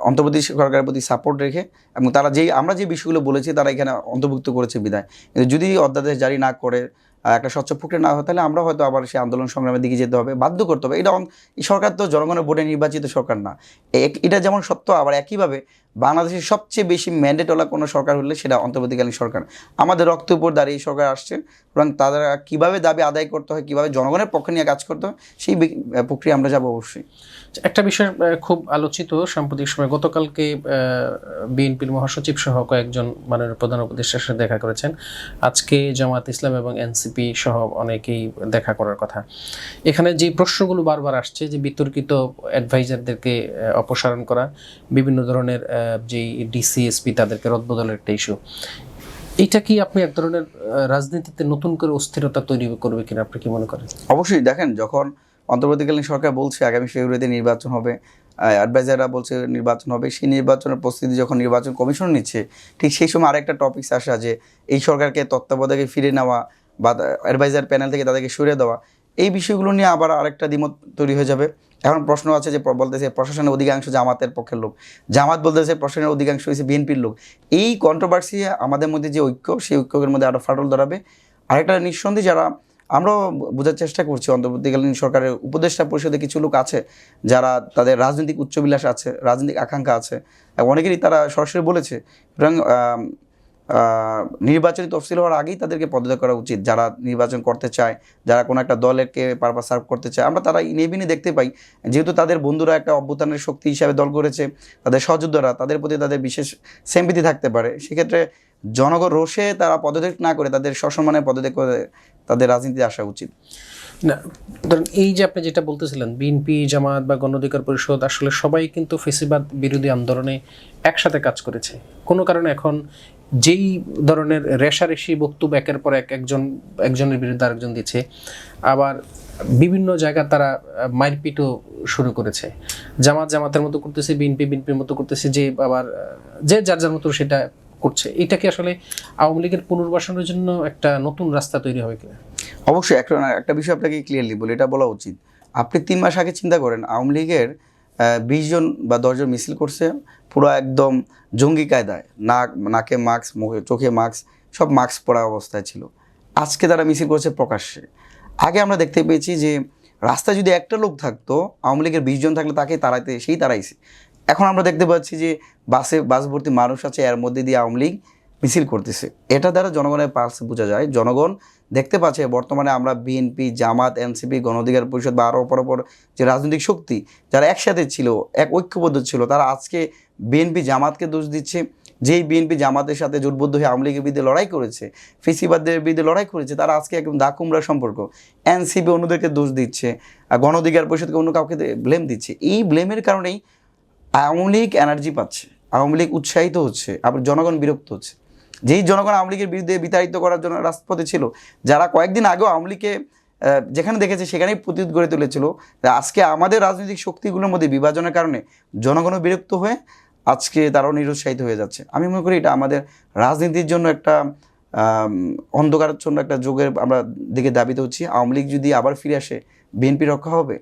অন্তর্বর্তী সরকারের প্রতি সাপোর্ট রেখে এবং তারা আমরা যে বিষয়গুলো বলেছি তারা এখানে অন্তর্ভুক্ত করেছে বিদায়। কিন্তু যদি অধ্যাদেশ জারি না করে একটা স্বচ্ছ প্রক্রিয়া না হয় তাহলে আমরা হয়তো আবার সেই আন্দোলন সংগ্রামের দিকে যেতে হবে, বাধ্য করতে হবে। এই সরকার তো জনগণের ভোটে নির্বাচিত সরকার না। এটা যেমন সত্য, আবার একইভাবে বাংলাদেশের সবচেয়ে বেশি ম্যান্ডেটওয়ালা কোনো সরকার হলে সেটা অন্তর্বর্তীকালীন সরকার। আমাদের রক্তের উপর দাঁড়িয়ে এই সরকার আসছে, সুতরাং তারা কীভাবে দাবি আদায় করতে হয়, কীভাবে জনগণের পক্ষে নিয়ে কাজ করতে হয়, সেই প্রক্রিয়া আমরা যাবো অবশ্যই। একটা বিষয় খুব আলোচিত সাম্প্রতিক সময়, গতকালকে বিএনপির মহাসচিব সহ কয়েকজন মাননীয় প্রধান উপদেষ্টার সাথে দেখা করেছেন। আজকে জামাত ইসলাম এবং এনসিপি সহ অনেকেই দেখা করার কথা। এখানে যে প্রশ্নগুলো বারবার আসছে যে বিতর্কিত অ্যাডভাইজারদেরকে অপসারণ করা, বিভিন্ন ধরনের যেই ডিসিএসপি তাদেরকে রদবদলের একটা ইস্যু, এটা কি আপনি এক ধরনের রাজনীতিতে নতুন করে অস্থিরতা তৈরি করবে কিনা আপনি কি মনে করেন? অবশ্যই। দেখেন, যখন অন্তর্বর্তীকালীন সরকার বলছে আগামী ফেব্রুয়ারিতে নির্বাচন হবে, অ্যাডভাইজাররা বলছে নির্বাচন হবে, সেই নির্বাচনের প্রস্তুতি যখন নির্বাচন কমিশন নিচ্ছে, ঠিক সেই সময় আরেকটা টপিকস আসা যে এই সরকারকে তত্ত্বাবধায়কে ফিরে নেওয়া বা অ্যাডভাইজার প্যানেল থেকে তাদেরকে সরিয়ে দেওয়া, এই বিষয়গুলো নিয়ে আবার আরেকটা দ্বিমত তৈরি হয়ে যাবে। এখন প্রশ্ন আছে যে বলতেছে প্রশাসনের অধিকাংশ জামাতের পক্ষের লোক, জামাত বলতেছে প্রশাসনের অধিকাংশ হয়েছে বিএনপির লোক। এই কন্ট্রোভার্সি আমাদের মধ্যে যে ঐক্য, সেই ঐক্যের মধ্যে আরও ফাটল ধরাবে। আরেকটা নিঃসন্দেহে যারা আমরাও বোঝার চেষ্টা করছি, অন্তর্বর্তীকালীন সরকারের উপদেষ্টা পরিষদে কিছু লোক আছে যারা তাদের রাজনৈতিক উচ্চবিলাস আছে, রাজনৈতিক আকাঙ্ক্ষা আছে, অনেকেরই তারা সরাসরি বলেছে। সুতরাং নির্বাচনী তফসিল হওয়ার আগেই তাদেরকে পদত্যাগ করা উচিত। যারা নির্বাচন করতে চায়, যারা কোনো একটা দলেরকে পারপাস সার্ভ করতে চায়, আমরা তারা ইনেবিনে দেখতে পাই, যেহেতু তাদের বন্ধুরা একটা অভ্যুত্থানের শক্তি হিসাবে দল করেছে, তাদের সহযোদ্ধারা, তাদের প্রতি তাদের বিশেষ সিম্প্যাথি থাকতে পারে। সেক্ষেত্রে জনগণ রোষে তারা পদত্যাগ না করে তাদের সসম্মানে পদত্যাগ করে তাদের রাজনীতিতে আসা উচিত। না, ধরেন এই যে আপনি যেটা বলতেছিলেন, বিএনপি, জামাত বা গণ অধিকার পরিষদ আসলে সবাই কিন্তু ফেসিবাদ বিরোধী আন্দোলনে একসাথে কাজ করেছে। কোনো কারণে এখন যেই ধরনের রেশারেশি বক্তব্য একের পর একজনের বিরুদ্ধে আরেকজন দিচ্ছে, আবার বিভিন্ন জায়গায় তারা মারপিটও শুরু করেছে। জামাতের মতো করতেছে, বিএনপির মতো করতেছে, যে আবার যে যার মতো সেটা করছে। এটা কি আসলে আওয়ামী লীগের পুনর্বাসনের জন্য একটা নতুন রাস্তা তৈরি হবে কিনা? অবশ্যই। একটা বিষয় আপনাকে ক্লিয়ারলি বলি, এটা বলা উচিত। আপনি 3 মাস আগে চিন্তা করেন, আওয়ামী লীগের 20 জন বা 10 জন মিছিল করছে, পুরো একদম জঙ্গি কায়দায়, নাকে মাস্ক, মুখে চোখে মাস্ক, সব মাস্ক পরা অবস্থায় ছিল। আজকে তারা মিছিল করছে প্রকাশ্যে। আগে আমরা দেখতে পেয়েছি যে রাস্তায় যদি একটা লোক থাকতো, আওয়ামী লীগের 20 জন থাকলে তাকে তাড়াইছে। এখন আমরা দেখতে পাচ্ছি যে বাস ভর্তি মানুষ আছে, এর মধ্যে দিয়ে আওয়ামী লীগ মিছিল করতেছে। এটা দ্বারা জনগণের পালসে বোঝা যায়, জনগণ দেখতে পাচ্ছে বর্তমানে আমরা বিএনপি, জামাত, এনসিপি, গণ অধিকার পরিষদ বা আরও অপর যে রাজনৈতিক শক্তি যারা একসাথে ছিল, এক ঐক্যবদ্ধ ছিল, তারা আজকে বিএনপি জামাতকে দোষ দিচ্ছে। যেই বিএনপি জামাতের সাথে জোটবদ্ধ হয়ে আওয়ামী লীগের বিরুদ্ধে লড়াই করেছে, ফেসিবাদের বিরুদ্ধে লড়াই করেছে, তারা আজকে একদম দা কুমড়া সম্পর্ক। এনসিপি অন্যদেরকে দোষ দিচ্ছে, গণ অধিকার পরিষদকে অন্য কাউকে ব্লেম দিচ্ছে। এই ব্লেমের কারণেই আওয়ামী লীগ এনার্জি পাচ্ছে, আওয়ামী লীগ উৎসাহিত হচ্ছে, আবার জনগণ বিরক্ত হচ্ছে। যেই জনগণ আওয়ামী লীগের বিরুদ্ধে বিতাড়িত করার জন্য রাজপথে ছিল, যারা কয়েকদিন আগেও আওয়ামী লীগকে যেখানে দেখেছে সেখানেই প্রতিরোধ গড়ে তুলেছিল, আজকে আমাদের রাজনৈতিক শক্তিগুলোর মধ্যে বিভাজনের কারণে জনগণও বিরক্ত হয়ে আজকে তারাও নিরুৎসাহিত হয়ে যাচ্ছে। আমি মনে করি এটা আমাদের রাজনীতির জন্য একটা অন্ধকারের জন্য একটা যুগের আমরা দিকে দাবিত হচ্ছি। আওয়ামী লীগ যদি আবার ফিরে আসে, বিএনপি রক্ষা হবে,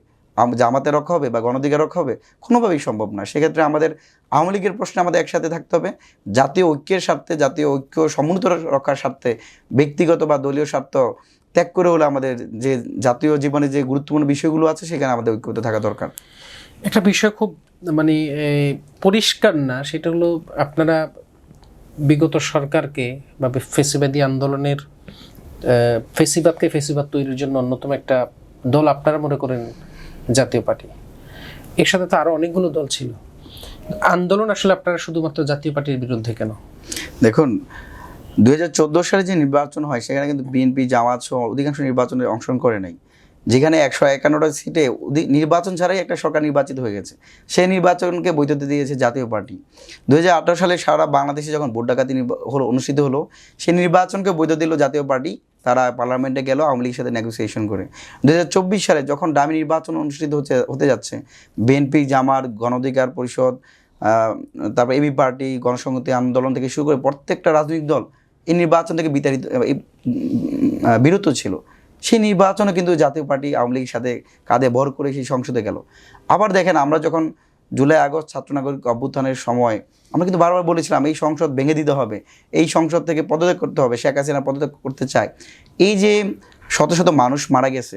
জামাতে রক্ষা হবে বা গণ অধিকার রক্ষা হবে? কোনোভাবেই সম্ভব না। সেক্ষেত্রে আমাদের আওয়ামী লীগের প্রশ্নে আমাদের একসাথে থাকতে হবে, জাতীয় ঐক্যের স্বার্থে, জাতীয় ঐক্য সমুন্নত রক্ষার স্বার্থে, ব্যক্তিগত বা দলীয় স্বার্থ ত্যাগ করে হলে আমাদের যে জাতীয় জীবনে যে গুরুত্বপূর্ণ বিষয়গুলো আছে সেখানে আমাদের ঐক্যবদ্ধ থাকা দরকার। একটা বিষয় খুব পরিষ্কার না, সেটা হলো আপনারা বিগত সরকারকে বা ফেসিবাদী আন্দোলনের ফেসিবাদকে ফেসিবাদ তৈরির জন্য অন্যতম একটা দল আপনারা মনে করেন জাতীয় পার্টি। এর সাথে তো আরো অনেকগুলো দল ছিল। আন্দোলন আসলে আপনারা শুধুমাত্র জাতীয় পার্টির বিরুদ্ধে কেন? দেখুন, 2014 সালে যে নির্বাচন হয় সেখানে কিন্তু বিএনপি, জামাত সহ অধিকাংশ নির্বাচনে অংশগ্রহণ করে নাই। যেখানে 151টা সিটে নির্বাচন ছাড়াই একটা সরকার নির্বাচিত হয়ে গেছে, সেই নির্বাচনকে বৈধতা দিয়েছে জাতীয় পার্টি। 2018 সালে সারা বাংলাদেশে যখন ভোট ডাকাতি অনুষ্ঠিত হলো, সেই নির্বাচনকে বৈধ দিল জাতীয় পার্টি। তারা পার্লামেন্টে গেল আওয়ামী লীগের সাথে নেগোসিয়েশন করে। 2024 সালে যখন ডামি নির্বাচন অনুষ্ঠিত হতে যাচ্ছে, বিএনপি, জামাত, গণ অধিকার পরিষদ, তারপর এবি পার্টি, গণসংহতি আন্দোলন থেকে শুরু করে প্রত্যেকটা রাজনৈতিক দল এই নির্বাচন থেকে বিরত ছিল। সেই নির্বাচনে কিন্তু জাতীয় পার্টি আওয়ামী লীগের সাথে কাঁধে ভর করে সেই সংসদে গেল। আবার দেখেন, আমরা যখন জুলাই আগস্ট ছাত্র নাগরিক অভ্যুত্থানের সময় আমরা কিন্তু বারবার বলেছিলাম এই সংসদ ভেঙে দিতে হবে, এই সংসদ থেকে পদত্যাগ করতে হবে, শেখ হাসিনা পদত্যাগ করতে চায়। এই যে শত শত মানুষ মারা গেছে,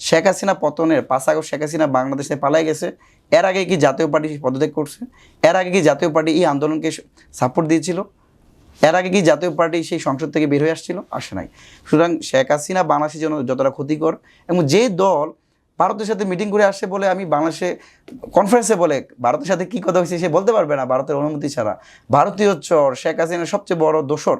শেখ হাসিনা পতনের 5 আগস্ট শেখ হাসিনা বাংলাদেশে পালাই গেছে, এর আগে কি জাতীয় পার্টি পদত্যাগ করছে? এর আগে কি জাতীয় পার্টি এই আন্দোলনকে সাপোর্ট দিয়েছিল? এর আগে কি জাতীয় পার্টি সেই সংসদ থেকে বের হয়ে আসছিল? আসে নাই। সুতরাং শেখ হাসিনা বাংলাদেশের জন্য যতটা ক্ষতিকর, এবং যে দল ভারতের সাথে মিটিং করে আসছে বলে আমি বাংলাদেশে কনফারেন্সে বলে ভারতের সাথে কী কথা হয়েছে সে বলতে পারবে না ভারতের অনুমতি ছাড়া। ভারতীয় চর, শেখ হাসিনার সবচেয়ে বড় দোসর,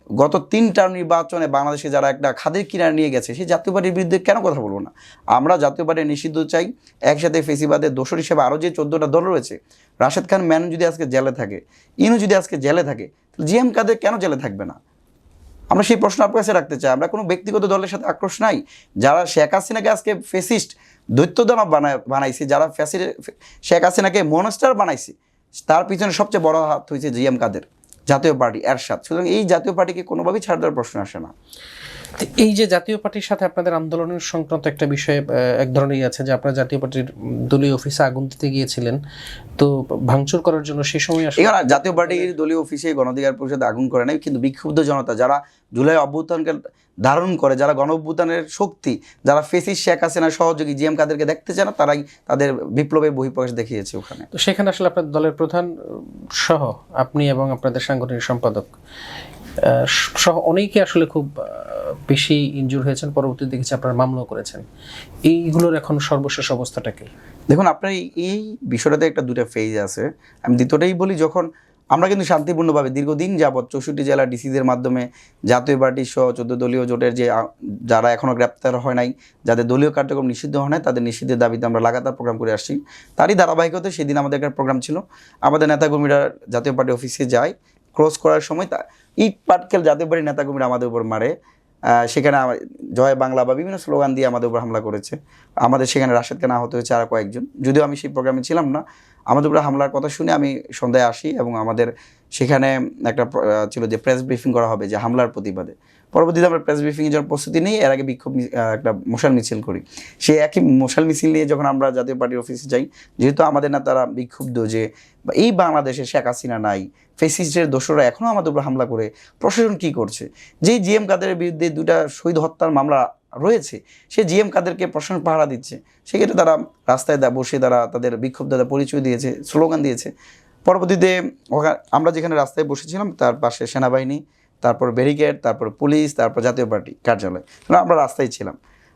গত 3 টার্ম নির্বাচনে বাংলাদেশে যারা একটা খাদের কিনারা নিয়ে গেছে, সেই জাতীয় পার্টির বিরুদ্ধে কেন কথা বলবো না? আমরা জাতীয় পার্টি নিষিদ্ধ চাই। একসাথে ফেসিবাদের দোসর হিসেবে আরও যে 14টা দল রয়েছে, রাশেদ খান মেনন যদি আজকে জেলে থাকে, ইনু যদি আজকে জেলে থাকে, জিএম কাদের কেন জেলে থাকবে না? আমরা সেই প্রশ্ন আপনার কাছে রাখতে চাই। আমরা কোনো ব্যক্তিগত দলের সাথে আক্রোশ নাই। যারা শেখ হাসিনাকে আজকে ফেসিস্ট দৈত্যদানব বানাইছে, যারা শেখ হাসিনাকে মনস্টার বানাইছে, তার পিছনে সবচেয়ে বড় হাত হয়েছে জিএম কাদের, জাতীয় পার্টি এরশাদ। সুতরাং এই জাতীয় পার্টিকে কোনোভাবেই ছাড় দেওয়ার প্রশ্ন আসে না। এই যে জাতীয় পার্টির সাথে আপনাদের আন্দোলনের সংক্রান্ত একটা বিষয়ে এক ধরনের আছে যে আপনারা জাতীয় পার্টির দলীয় অফিসে আগুন দিতে গিয়েছিলেন, তো ভাঙচুর করার জন্য সেই সময় এখানে জাতীয় পার্টির দলীয় অফিসে গণঅধিকার পরিষদ আগুন করে নাই, কিন্তু বিক্ষুব্ধ জনতা যারা জুলাই অভ্যুত্থানকে ধারণ করে, যারা গণ অভ্যুত্থানের শক্তি, যারা ফেসিস্ট শেখ হাসিনার সহযোগী জিএম কাদেরকে দেখতে চায় না, তারাই তাদের বিপ্লবের বহিঃপ্রকাশ দেখিয়েছে ওখানে। তো সেখানে আসলে আপনাদের দলের প্রধান সহ আপনি এবং আপনাদের সাংগঠনিক সম্পাদক সহ অনেকে আসলে খুব বেশি ইনজুর হয়েছেন, পরবর্তীতে দেখেছি আপনারা মামলাও করেছেন। এইগুলোর এখন সর্বশেষ অবস্থাটা কি? দেখুন, আপনার এই বিষয়টাতে একটা দুটো ফেজ আছে। আমি দ্বিতীয়টাই বলি, যখন আমরা কিন্তু শান্তিপূর্ণভাবে দীর্ঘদিন যাবৎ 64 জেলা ডিসিদের মাধ্যমে জাতীয় পার্টি সহ 14 দলীয় জোটের যে যারা এখনও গ্রেপ্তার হয় নাই, যাদের দলীয় কার্যক্রম নিষিদ্ধ হয় নাই, তাদের নিষিদ্ধের দাবিতে আমরা লাগাতার প্রোগ্রাম করে আসছি। তারই ধারাবাহিকতায় সেদিন আমাদের একটা প্রোগ্রাম ছিল। আমাদের নেতাকর্মীরা জাতীয় পার্টি অফিসে যায়, ক্রস করার সময় ইট পাটকেল জাতীয় পার্টির নেতাকর্মীরা আমাদের উপর মারে। সেখানে জয় বাংলা বা বিভিন্ন স্লোগান দিয়ে আমাদের উপর হামলা করেছে। আমাদের সেখানে রাশেদ খান আহত হয়েছে, আর কয়েকজন। যদিও আমি সেই প্রোগ্রামে ছিলাম না, আমাদের উপরে হামলার কথা শুনে আমি সন্ধ্যায় আসি এবং আমাদের সেখানে একটা ছিল যে প্রেস ব্রিফিং করা হবে যে হামলার প্রতিবাদে। পরবর্তীতে আমরা প্রেস ব্রিফিংয়ের জন্য প্রস্তুতি নিই, এর আগে বিক্ষোভ একটা মশাল মিছিল করি। সেই একই মশাল মিছিল নিয়ে যখন আমরা জাতীয় পার্টির অফিসে যাই, যেহেতু আমাদের নেতারা বিক্ষুব্ধ যে এই বাংলাদেশে শেখ হাসিনা নাই, ফেসিস্টের দোসররা এখনও আমাদের উপর হামলা করে, প্রশাসন কী করছে? যেই জিএম কাদেরের বিরুদ্ধে 2টা শহীদ হত্যার মামলা রয়েছে, সে জিএম কাদেরকে প্রশাসন পাহারা দিচ্ছে। সেক্ষেত্রে তারা রাস্তায় বসে তারা তাদের বিক্ষুব্ধতা পরিচয় দিয়েছে, স্লোগান দিয়েছে। পরবর্তীতে আমরা যেখানে রাস্তায় বসেছিলাম তার পাশে সেনাবাহিনী, তারপর ব্যারিকেড, তারপর পুলিশ, তারপর জাতীয় পার্টি কার্যালয়, আমরা রাস্তায় ছিলাম।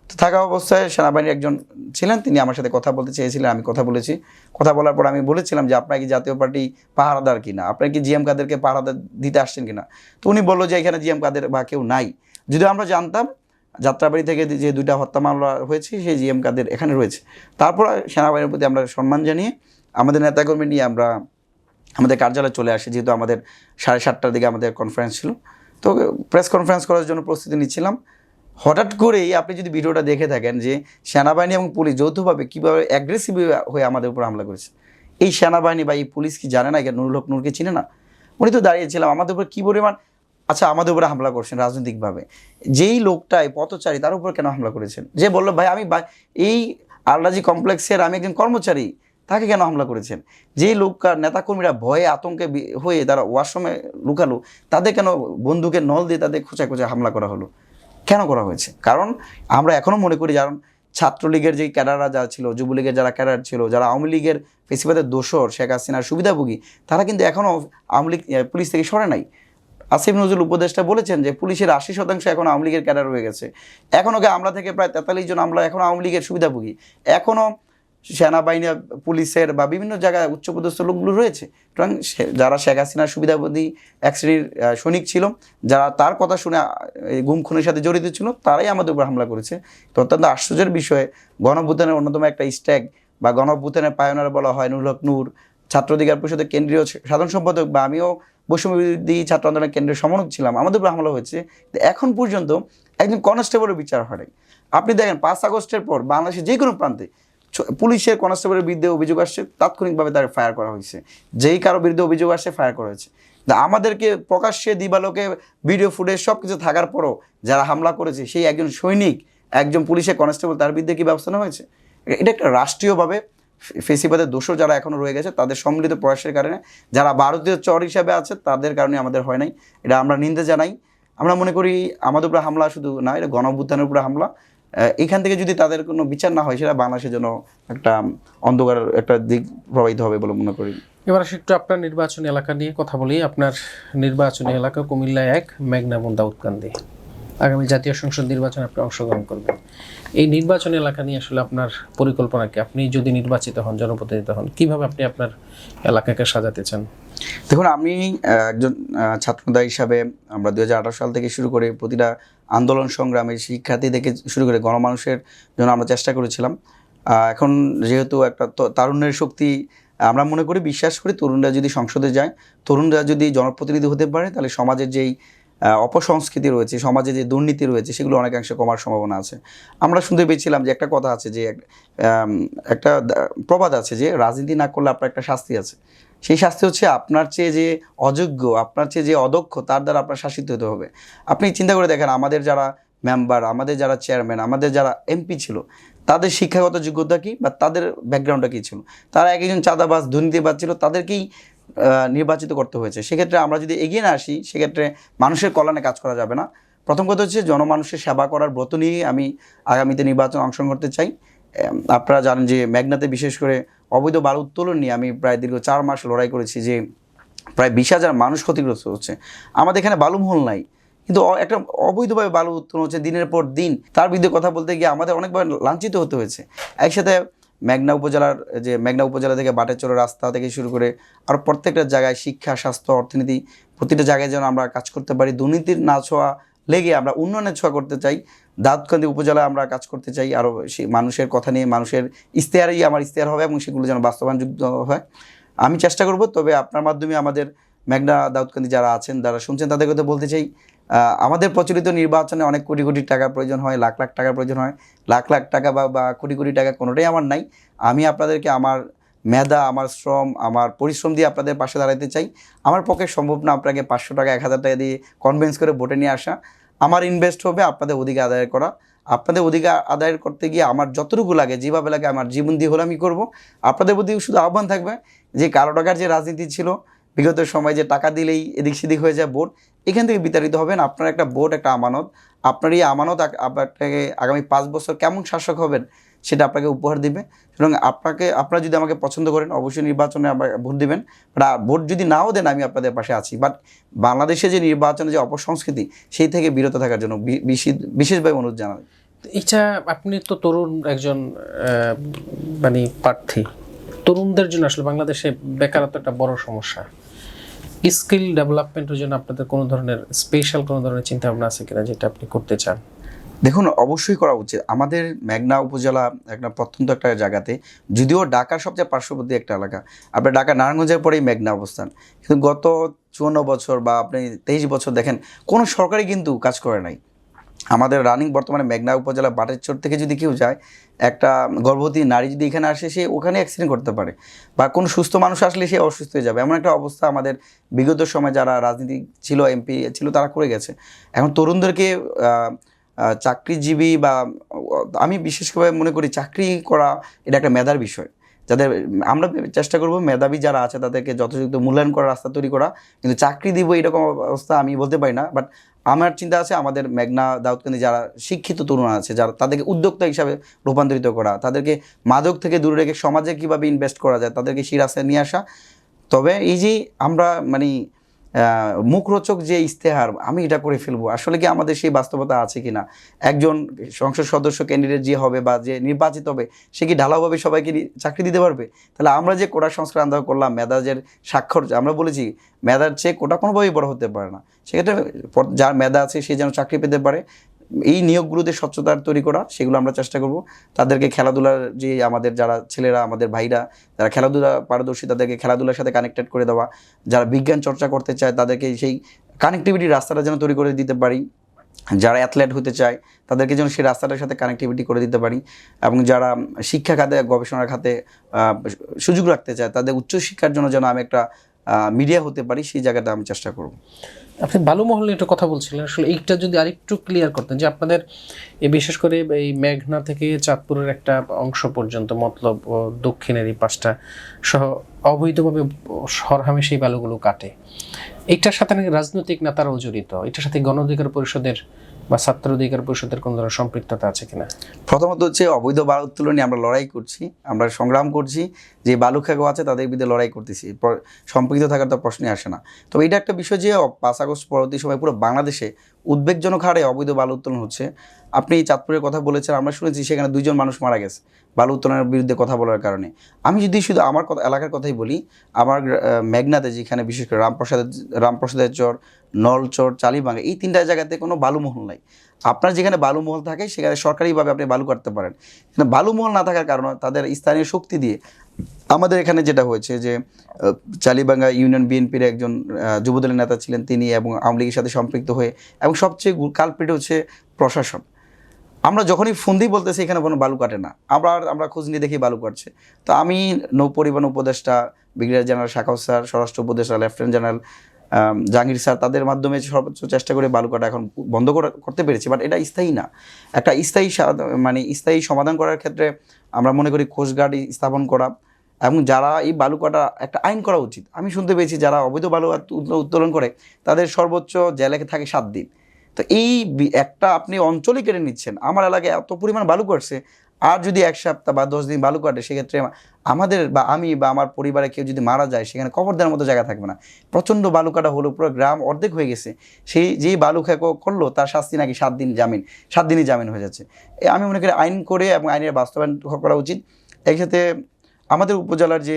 তো থাকা অবস্থায় সেনাবাহিনীর একজন ছিলেন, তিনি আমার সাথে কথা বলতে চেয়েছিলেন। আমি কথা বলেছি। কথা বলার পর আমি বলেছিলাম যে আপনার কি জাতীয় পার্টি পাহারাদার কিনা, আপনার কি জিএম কাদেরকে পাহারাদার দিতে আসছেন কিনা? তো উনি বললো যে এখানে জিএম কাদের বা কেউ নাই। যদিও আমরা জানতাম যাত্রাবাড়ি থেকে যে 2টা হত্যা মামলা হয়েছে সেই জিএম কাদের এখানে রয়েছে। তারপর সেনাবাহিনীর প্রতি আমরা সম্মান জানিয়ে আমাদের নেতাকর্মী নিয়ে আমরা আমাদের কার্যালয়ে চলে আসি, যেহেতু আমাদের 7:30টার দিকে আমাদের কনফারেন্স ছিল। তো প্রেস কনফারেন্স করার জন্য প্রস্তুতি নিচ্ছিলাম। হঠাৎ করেই আপনি যদি ভিডিওটা দেখে থাকেন যে সেনাবাহিনী এবং পুলিশ যৌথভাবে কীভাবে অ্যাগ্রেসিভ হয়ে আমাদের উপর হামলা করেছে। এই সেনাবাহিনী বা এই পুলিশ কি জানে না নুরুল হক নূরকে চিনে না? উনি তো দাঁড়িয়েছিলাম, আমাদের উপর কী পরিমাণ আমাদের উপরে হামলা করছেন রাজনৈতিকভাবে। যেই লোকটাই পথচারী তার উপর কেন হামলা করেছেন? যে বললো ভাই আমি এই আলরাজি কমপ্লেক্সের আমি একজন কর্মচারী, তাকে কেন হামলা করেছেন? যেই লোকটার নেতাকর্মীরা ভয়ে আতঙ্কে হয়ে তারা ওয়াশরুমে লুকালো, তাদের কেন বন্দুকের নল দিয়ে তাদের খোঁচায় খোঁচায় হামলা করা হলো? কেন করা হয়েছে? কারণ আমরা এখনও মনে করি কারণ ছাত্রলীগের যেই ক্যাডাররা যারা ছিল, যুবলীগের যারা ক্যাডার ছিল, যারা আওয়ামী লীগের ফেসিবাদের দোসর, শেখ হাসিনার সুবিধাভোগী, তারা কিন্তু এখনও আওয়ামী লীগ পুলিশ থেকে সরে নাই। আসিফ নজরুল উপদেষ্টা বলেছেন যে পুলিশের 80% এখন আওয়ামী লীগের ক্যাডার হয়ে গেছে। এখনও আমরা থেকে প্রায় 43 জন আমরা এখনও আওয়ামী লীগের সুবিধাভোগী। এখনও সেনাবাহিনী, পুলিশের বা বিভিন্ন জায়গায় উচ্চপদস্থ লোকগুলো রয়েছে। সুতরাং যারা শেখ হাসিনার সুবিধাভোগী এক শ্রেণীর সৈনিক ছিল, যারা তার কথা শুনে গুম খুনের সাথে জড়িত ছিল, তারাই আমাদের উপর হামলা করেছে। তো অত্যন্ত আশ্চর্যের বিষয়ে গণঅভ্যুত্থানের অন্যতম একটা স্ট্যাগ বা গণঅভ্যুত্থানের পায়োনিয়ার বলা হয় নুরুল হক নূর, ছাত্র অধিকার পরিষদের কেন্দ্রীয় সাধারণ সম্পাদক, বা আমিও বৈষম্যবিরোধী ছাত্র আন্দোলনের কেন্দ্রের সমন্বয়ক ছিলাম, আমাদের উপর হামলা হয়েছে। এখন পর্যন্ত একজন কনস্টেবলের বিচার হয় নাই। আপনি দেখেন 5 আগস্টের পর বাংলাদেশের যে কোনো প্রান্তে পুলিশের কনস্টেবলের বিরুদ্ধে অভিযোগ আসছে, তাৎক্ষণিকভাবে তাকে ফায়ার করা হয়েছে। যেই কারো বিরুদ্ধে অভিযোগ আসছে ফায়ার করা হয়েছে। আমাদেরকে প্রকাশ্যে দিবালোকে ভিডিও ফুটেজ সব কিছু থাকার পরও যারা হামলা করেছে সেই একজন সৈনিক, একজন পুলিশের কনস্টেবল, তার বিরুদ্ধে কি ব্যবস্থা নেওয়া হয়েছে? এটা একটা রাষ্ট্রীয়ভাবে ফেসিবাদের দোষর যারা এখনো রয়ে গেছে তাদের সম্মিলিত প্রয়াসের কারণে যারা ভারতীয় চর হিসাবে আছে তাদের কারণে আমাদের হয় নাই, এটা আমরা নিন্দা জানাই। আমরা মনে করি আমাদের উপরে হামলা শুধু না, এটা গণ-অভ্যুত্থানের উপরে হামলা। এখান থেকে যদি তাদের কোনো বিচার না হয় সেটা বাংলাদেশের জন্য একটা অন্ধকার একটা দিক প্রবাহিত হবে বলে মনে করি। এবার আসি একটু আপনার নির্বাচনী এলাকা নিয়ে কথা বলি। আপনার নির্বাচনী এলাকা কুমিল্লা 1 মেঘনা এবং দাউদকান্দি। আগামী জাতীয় সংসদ নির্বাচনে আপনি অংশগ্রহণ করবেন। এই নির্বাচনী এলাকা নিয়ে আসলে আপনার পরিকল্পনা কি? আপনি যদি নির্বাচিত হন, জনপ্রতিনিধি হন, কিভাবে আপনি আপনার এলাকাকে সাজাতে চান? দেখুন, আমি একজন ছাত্রনেতা হিসাবে আমরা 2018 সাল থেকে শুরু করে প্রতিটা আন্দোলন সংগ্রামে শিক্ষার্থী থেকে শুরু করে গণমানুষের জন্য আমরা চেষ্টা করেছিলাম। এখন যেহেতু একটা তারুণ্যের শক্তি, আমরা মনে করি, বিশ্বাস করি, তরুণরা যদি সংসদে যায়, তরুণরা যদি জনপ্রতিনিধি হতে পারে, তাহলে সমাজের যেই অপসংস্কৃতি রয়েছে, সমাজে যে দুর্নীতি রয়েছে, সেগুলো অনেকাংশে কমার সম্ভাবনা আছে। আমরা শুনতে পেয়েছিলাম যে একটা কথা আছে, যে একটা প্রবাদ আছে যে রাজনীতি না করলে আপনার একটা শাস্তি আছে। সেই শাস্তি হচ্ছে আপনার চেয়ে যে অযোগ্য, আপনার চেয়ে যে অদক্ষ, তার দ্বারা আপনার শাসিত হতে হবে। আপনি চিন্তা করে দেখেন, আমাদের যারা মেম্বার, আমাদের যারা চেয়ারম্যান, আমাদের যারা এমপি ছিল, তাদের শিক্ষাগত যোগ্যতা কী বা তাদের ব্যাকগ্রাউন্ডটা কী ছিল? তারা একজন চাঁদাবাজ, দুর্নীতিবাজ ছিল, তাদেরকেই নির্বাচিত করতে হয়েছে। সেক্ষেত্রে আমরা যদি এগিয়ে না আসি, সেক্ষেত্রে মানুষের কল্যাণে কাজ করা যাবে না। প্রথম কথা হচ্ছে জনমানুষের সেবা করার ব্রত নিয়ে আমি আগামীতে নির্বাচন অংশগ্রহণ করতে চাই। আপনারা জানেন যে মেঘনাতে বিশেষ করে অবৈধ বালু উত্তোলন নিয়ে আমি প্রায় দীর্ঘ 4 মাস লড়াই করেছি, যে প্রায় 20,000 মানুষ ক্ষতিগ্রস্ত হচ্ছে। আমাদের এখানে বালুমহল নাই, কিন্তু একটা অবৈধভাবে বালু উত্তোলন হচ্ছে দিনের পর দিন। তার বিরুদ্ধে কথা বলতে গিয়ে আমাদের অনেকবার লাঞ্ছিত হতে হয়েছে। একসাথে মেঘনা উপজেলা থেকে বাটেরচরের রাস্তা থেকে শুরু করে আর প্রত্যেকটা জায়গায় শিক্ষা, স্বাস্থ্য, অর্থনীতি, প্রতিটা জায়গায় যেন আমরা কাজ করতে পারি। দুর্নীতির না ছোঁয়া লেগে আমরা উন্নয়নের ছোঁয়া করতে চাই। দাউদকান্দি উপজেলায় আমরা কাজ করতে চাই, আরও মানুষের কথা নিয়ে, মানুষের ইশতেহারই আমার ইশতেহার হবে এবং সেগুলো যেন বাস্তবায়নযোগ্য হয়, আমি চেষ্টা করব। তবে আপনার মাধ্যমে আমাদের মেঘনা দাউদকান্দি যারা আছেন, যারা শুনছেন, তাদের কথা বলতে চাই, আমাদের প্রচলিত নির্বাচনে অনেক কোটি কোটি টাকার প্রয়োজন হয়, লাখ লাখ টাকার প্রয়োজন হয়। লাখ লাখ টাকা বা কোটি কোটি টাকা কোনোটাই আমার নাই। আমি আপনাদেরকে আমার মেধা, আমার শ্রম, আমার পরিশ্রম দিয়ে আপনাদের পাশে দাঁড়াতে চাই। আমার পক্ষে সম্ভব না আপনাকে 500 টাকা, 1000 টাকা দিয়ে কনভিন্স করে ভোটে নিয়ে আসা। আমার ইনভেস্ট হবে আপনাদের অধিকার আদায় করা। আপনাদের অধিকার আদায় করতে গিয়ে আমার যতটুকু লাগে, যেভাবে লাগে, আমার জীবন দিয়ে হলে আমি করবো। আপনাদের প্রতি শুধু আহ্বান থাকবে যে কালো টাকার যে রাজনীতি ছিল বিগত সময়, যে টাকা দিলেই এদিক সেদিক হয়ে যায় ভোট, এখান থেকে বিতাড়িত হবেন। আপনার একটা ভোট একটা আমানত। আপনার এই আমানত আপনাকে আগামী 5 বছর কেমন শাসক হবেন সেটা আপনাকে উপহার দিবে। সুতরাং আপনারা যদি আমাকে পছন্দ করেন, অবশ্যই নির্বাচনে আবার ভোট দিবেন। ভোট যদি নাও দেন, আমি আপনাদের পাশে আছি। বাট বাংলাদেশে যে নির্বাচনে যে অপসংস্কৃতি, সেই থেকে বিরত থাকার জন্য বিশেষভাবে অনুরোধ জানাই। এটা আপনি তো তরুণ একজন মানে প্রার্থী, তরুণদের জন্য আসলে বাংলাদেশে বেকারত্ব একটা বড় সমস্যা। স্কিল ডেভেলপমেন্টের জন্য আপনাদের কোনো ধরনের স্পেশাল কোনো ধরনের চিন্তা ভাবনা আছে কিনা, যেটা আপনি করতে চান? দেখুন, অবশ্যই করা উচিত। আমাদের মেঘনা উপজেলা একটা প্রত্যন্ত একটা জায়গাতে, যদিও ঢাকার সবচেয়ে পার্শ্ববর্তী একটা এলাকা, আপনার ঢাকা নারায়ণগঞ্জের পরেই মেঘনা অবস্থান, কিন্তু গত 54 বছর বা আপনি 23 বছর দেখেন, কোনো সরকারি কিন্তু কাজ করে নাই। আমাদের রানিং বর্তমানে মেঘনা উপজেলা বাটেরচর থেকে যদি কেউ যায়, একটা গর্ভবতী নারী যদি এখানে আসে, সে ওখানে অ্যাক্সিডেন্ট করতে পারে, বা কোনো সুস্থ মানুষ আসলে সে অসুস্থ হয়ে যাবে। এমন একটা অবস্থা আমাদের বিগত সময় যারা রাজনীতি ছিল, এমপি ছিল, তারা করে গেছে। এখন তরুণদেরকে চাকরিজীবী বা আমি বিশেষ করে মনে করি চাকরি করা এটা একটা মেধার বিষয়। যাদের আমরা চেষ্টা করব মেধাবী যারা আছে তাদেরকে যথাযথ মূল্যায়ন করার রাস্তা তৈরি করা, কিন্তু চাকরি দিব এরকম অবস্থা আমি বলতে পারি না। বাট আমার চিন্তা আছে আমাদের মেঘনা দাউদকান্দি যারা শিক্ষিত তরুণ আছে, যারা তাদেরকে উদ্যোক্তা হিসাবে রূপান্তরিত করা, তাদেরকে মাদক থেকে দূরে রেখে সমাজে কীভাবে ইনভেস্ট করা যায়, তাদেরকে সেই রাস্তায় নিয়ে আসা। তবে এই যে আমরা মানে মুখরোচক যে ইশতেহার, আমি এটা করে ফেলবো, আসলে কি আমাদের সেই বাস্তবতা আছে কি না? একজন সংসদ সদস্য ক্যান্ডিডেট যে হবে বা যে নির্বাচিত হবে, সে কি ঢালাওভাবে সবাইকে চাকরি দিতে পারবে? তাহলে আমরা যে কোটা সংস্কার আন্দোলন করলাম, মেধাজের স্বাক্ষর, আমরা বলেছি মেধার চেয়ে কোটা কোনোভাবেই বড় হতে পারে না। সেক্ষেত্রে যার মেধা আছে সে যেন চাকরি পেতে পারে, এই নিয়োগগুলোতে স্বচ্ছতার তৈরি করা, সেগুলো আমরা চেষ্টা করব। তাদেরকে খেলাধুলার যে আমাদের যারা ছেলেরা, আমাদের ভাইরা যারা খেলাধুলা পারদর্শী, তাদেরকে খেলাধুলার সাথে কানেক্টেড করে দেওয়া। যারা বিজ্ঞান চর্চা করতে চায়, তাদেরকে সেই কানেক্টিভিটির রাস্তাটা যেন তৈরি করে দিতে পারি। যারা অ্যাথলেট হতে চায়, তাদেরকে যেন সেই রাস্তাটার সাথে কানেক্টিভিটি করে দিতে পারি। এবং যারা শিক্ষা খাতে, গবেষণার খাতে সুযোগ রাখতে চায়, তাদের উচ্চশিক্ষার জন্য যেন আমি একটা মিডিয়া হতে পারি, সেই জায়গাটা আমি চেষ্টা করব। আপনি বালু মহল নিয়ে একটু কথা বলছিলেন, আসলে এইটা যদি আরেকটু ক্লিয়ার করতেন যে আপনাদের এই বিশেষ করে এই মেঘনা থেকে চাঁদপুরের একটা অংশ পর্যন্ত মতলব ও দক্ষিণের এই পাশটা সহ অবৈধভাবে সরহামে সেই বালুগুলো কাটে, এইটার সাথে নাকি রাজনৈতিক নেতারাও জড়িত, এটার সাথে গণ অধিকার পরিষদের বা ছাত্র অধিকার পরিষদের কোন ধরনের সম্পৃক্ততা আছে কিনা? প্রথমত হচ্ছে অবৈধ বালু উত্তোলন নিয়ে আমরা লড়াই করছি, আমরা সংগ্রাম করছি, যে বালু খেগো আছে তাদের বিরুদ্ধে লড়াই করতেছি, সম্পৃক্ত থাকার তো প্রশ্নই আসে না। তবে এটা একটা বিষয় যে 5 আগস্ট পরবর্তী সময় পুরো বাংলাদেশে উদ্বেগজনক হারে অবৈধ বালু উত্তোলন হচ্ছে। আপনি চাঁদপুরের কথা বলেছেন, আমরা শুনেছি সেখানে 2 জন মানুষ মারা গেছে বালু উত্তোলনের বিরুদ্ধে কথা বলার কারণে। আমি যদি শুধু আমার এলাকার কথাই বলি, আমার মেঘনাতে যেখানে বিশেষ করে রামপ্রসাদের চর, নলচর, চালিবাঙ্গা, এই 3টা জায়গাতে কোনো বালুমহল নাই। আপনার যেখানে বালুমহল থাকে সেখানে সরকারিভাবে আপনি বালু কাটতে পারেন, কিন্তু বালুমহল না থাকার কারণে তাদের স্থানীয় শক্তি দিয়ে আমাদের এখানে যেটা হয়েছে যে চালিবাঙ্গা ইউনিয়ন বিএনপির একজন যুবদলের নেতা ছিলেন তিনি, এবং আওয়ামী লীগের সাথে সম্পৃক্ত হয়ে, এবং সবচেয়ে কালপ্রিট হচ্ছে প্রশাসন। আমরা যখনই ফোন দিই বলতেছি এখানে কোনো বালু কাটে না, আমরা খোঁজ নিয়ে দেখি বালু কাটছে। তো আমি নৌপরিবহন উপদেষ্টা ব্রিগেডিয়ার জেনারেল শাখাউত স্যার, স্বরাষ্ট্র উপদেষ্টা লেফটেন্যান্ট জেনারেল জাহাঙ্গীর স্যার, তাদের মাধ্যমে সর্বোচ্চ চেষ্টা করে বালু কাটা এখন বন্ধ করতে পেরেছি। বাট এটা স্থায়ী না, একটা স্থায়ী সমাধান করার ক্ষেত্রে আমরা মনে করি কোস্টগার্ড স্থাপন করা, এবং যারা এই বালু কাটা একটা আইন করা উচিত। আমি শুনতে পেয়েছি যারা অবৈধ বালু উত্তোলন করে তাদের সর্বোচ্চ জেলে থাকে 7 দিন। তো এই একটা আপনি অঞ্চলই কেটে নিচ্ছেন, আমার এলাকায় এত পরিমাণ বালু কাটছে, আর যদি 1 সপ্তাহ বা 10 দিন বালু কাটে সেক্ষেত্রে আমাদের বা আমি বা আমার পরিবারে কেউ যদি মারা যায় সেখানে কবর দেওয়ার মতো জায়গা থাকবে না। প্রচণ্ড বালু কাটা হলো, পুরো গ্রাম অর্ধেক হয়ে গেছে। সেই যেই বালু খেকো করলো তার শাস্তি নাকি 7 দিনই জামিন হয়ে যাচ্ছে। আমি মনে করি আইন করে এবং আইনের বাস্তবায়ন করা উচিত। একসাথে আমাদের উপজেলার যে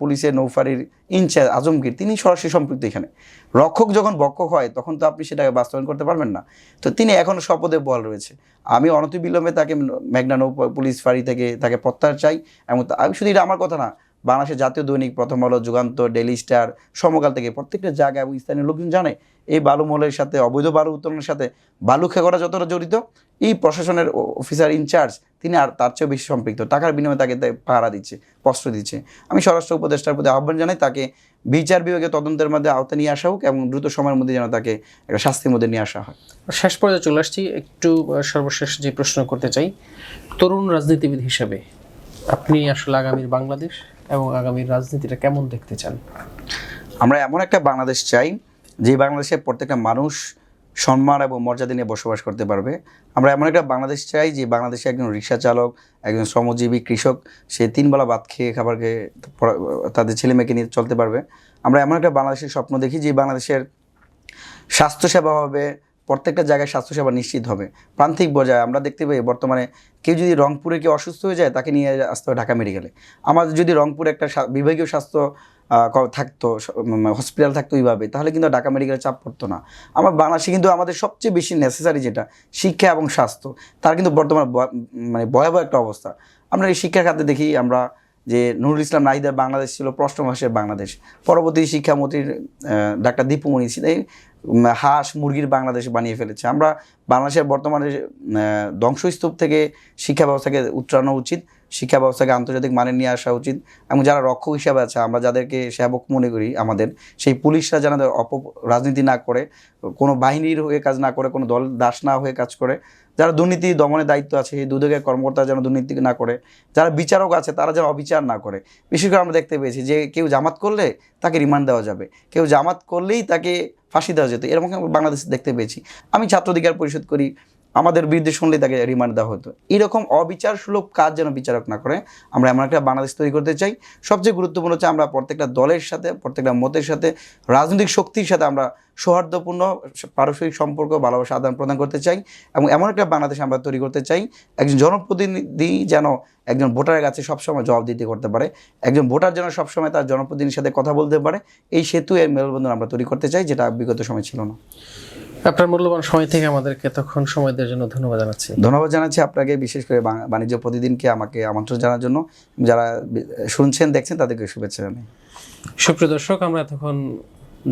পুলিশের নৌফারির ইনচার্জ আজমগীর, তিনি সরাসরি সম্পৃক্ত এখানে। রক্ষক যখন বক্ষক হয় তখন তো আপনি সেটাকে বাস্তবায়ন করতে পারবেন না। তো তিনি এখনও শপথে বহাল রয়েছে। আমি অনতিবিলম্বে তাকে মেঘনা নৌ পুলিশ ফাঁড়ি থেকে তাকে প্রত্যাহার চাই। এবং আমি শুধু এটা আমার কথা না, বাংলাদেশের জাতীয় দৈনিক, প্রথম আলো, যুগান্তর, ডেইলি স্টার, সমকাল থেকে প্রত্যেকটা জায়গায় এবং স্থানীয় লোকজন জানে এই বালু মহলের সাথে, অবৈধ বালু উত্তোলনের সাথে বালু খেকোরা যতটা জড়িত, এই প্রশাসনের অফিসার ইনচার্জ তিনি আর তার চেয়েও বেশি সম্পৃক্ত। টাকার বিনিময়ে তাকে পাহারা দিচ্ছে, প্রশ্রয় দিচ্ছে। আমি স্বরাষ্ট্র উপদেষ্টার প্রতি আহ্বান জানাই তাকে বিচার বিভাগে তদন্তের মধ্যে আওতায় নিয়ে আসা হোক, এবং দ্রুত সময়ের মধ্যে যেন তাকে একটা শাস্তির মধ্যে নিয়ে আসা হয়। শেষ পর্যায়ে চলে আসছি, একটু সর্বশেষ যে প্রশ্ন করতে চাই, তরুণ রাজনীতিবিদ হিসেবে আপনি আসলে আগামীর বাংলাদেশ এবং আগামীর রাজনীতিটা কেমন দেখতে চান? আমরা এমন একটা বাংলাদেশ চাই যে বাংলাদেশে প্রত্যেকটা মানুষ সম্মান এবং মর্যাদা নিয়ে বসবাস করতে পারবে। আমরা এমন একটা বাংলাদেশ চাই যে বাংলাদেশে একজন রিক্সা চালক, একজন শ্রমজীবী কৃষক, সে 3 বেলা ভাত খেয়ে খাবার খেয়ে তাদের ছেলে মেয়েকে নিয়ে চলতে পারবে। আমরা এমন একটা বাংলাদেশের স্বপ্ন দেখি যে বাংলাদেশের স্বাস্থ্যসেবা হবে, প্রত্যেকটা জায়গায় স্বাস্থ্যসেবা নিশ্চিত হবে। প্রান্তিক পর্যায়ে আমরা দেখতে পাই বর্তমানে কেউ যদি রংপুরে কেউ অসুস্থ হয়ে যায় তাকে নিয়ে আসতে হয় ঢাকা মেডিকেলে। আমাদের যদি রংপুরে একটা বিভাগীয় স্বাস্থ্য থাকতো, হসপিটাল থাকতো ওইভাবে, তাহলে কিন্তু ঢাকা মেডিকেলের চাপ পড়তো না। আমার বাংলাদেশে কিন্তু আমাদের সবচেয়ে বেশি নেসেসারি যেটা শিক্ষা এবং স্বাস্থ্য, তার কিন্তু বর্তমানে ভয়াবহ একটা অবস্থা। আমরা এই শিক্ষার খাতে দেখি আমরা যে নুরুল ইসলাম নাহিদের বাংলাদেশ ছিল প্রশ্ন ভাষার বাংলাদেশ, পরবর্তী শিক্ষামন্ত্রীর ডাক্তার দীপুমণি হাঁস মুরগির বাংলাদেশ বানিয়ে ফেলেছে। আমরা বাংলাদেশের বর্তমানে ধ্বংসস্তূপ থেকে শিক্ষা ব্যবস্থাকে উত্তরানো উচিত, শিক্ষা ব্যবস্থাকে আন্তর্জাতিক মানে নিয়ে আসা উচিত, এবং যারা রক্ষক হিসাবে আছে আমরা যাদেরকে সেবক মনে করি, আমাদের সেই পুলিশরা যেন রাজনীতি না করে, কোনো বাহিনীর হয়ে কাজ না করে, কোনো দল দাস না হয়ে কাজ করে, যারা দুর্নীতি দমনের দায়িত্ব আছে সেই দুদকের কর্মকর্তা যেন দুর্নীতি না করে, যারা বিচারক আছে তারা যেন অবিচার না করে। বিশেষ করে আমরা দেখতে পেয়েছি যে কেউ জামাত করলে তাকে রিমান্ড দেওয়া যাবে, কেউ জামাত করলেই তাকে ফাঁসি দেওয়া যেত, এরকম বাংলাদেশে দেখতে পেয়েছি। আমি ছাত্র অধিকার পরিষদ করি, আমাদের বিরুদ্ধে শুনলেই তাকে রিমান্ড দেওয়া হতো। এরকম অবিচার সুলভ কাজ যেন বিচারক না করে, আমরা এমন একটা বাংলাদেশ তৈরি করতে চাই। সবচেয়ে গুরুত্বপূর্ণ হচ্ছে আমরা প্রত্যেকটা দলের সাথে, প্রত্যেকটা মতের সাথে, রাজনৈতিক শক্তির সাথে আমরা সৌহার্দ্যপূর্ণ পারস্পরিক সম্পর্ক, ভালোবাসা আদান প্রদান করতে চাই, এবং এমন একটা বাংলাদেশ আমরা তৈরি করতে চাই একজন জনপ্রতিনিধি যেন একজন ভোটারের কাছে সবসময় জবাবদিহি করতে পারে, একজন ভোটার যেন সবসময় তার জনপ্রতিনিধির সাথে কথা বলতে পারে। এই সেতু এর মেলবন্ধন আমরা তৈরি করতে চাই, যেটা বিগত সময় ছিল না। আপনার মূল্যবান সময় থেকে আমাদেরকে এতক্ষণ সময় দেওয়ার জন্য ধন্যবাদ জানাচ্ছি। ধন্যবাদ জানাচ্ছি আপনাকে, বিশেষ করে বাণিজ্য প্রতিদিনকে আমাকে আমন্ত্রণ জানার জন্য। যারা শুনছেন দেখছেন তাদেরকে শুভেচ্ছা জানাই। সুপ্রিয় দর্শক, আমরা এতক্ষণ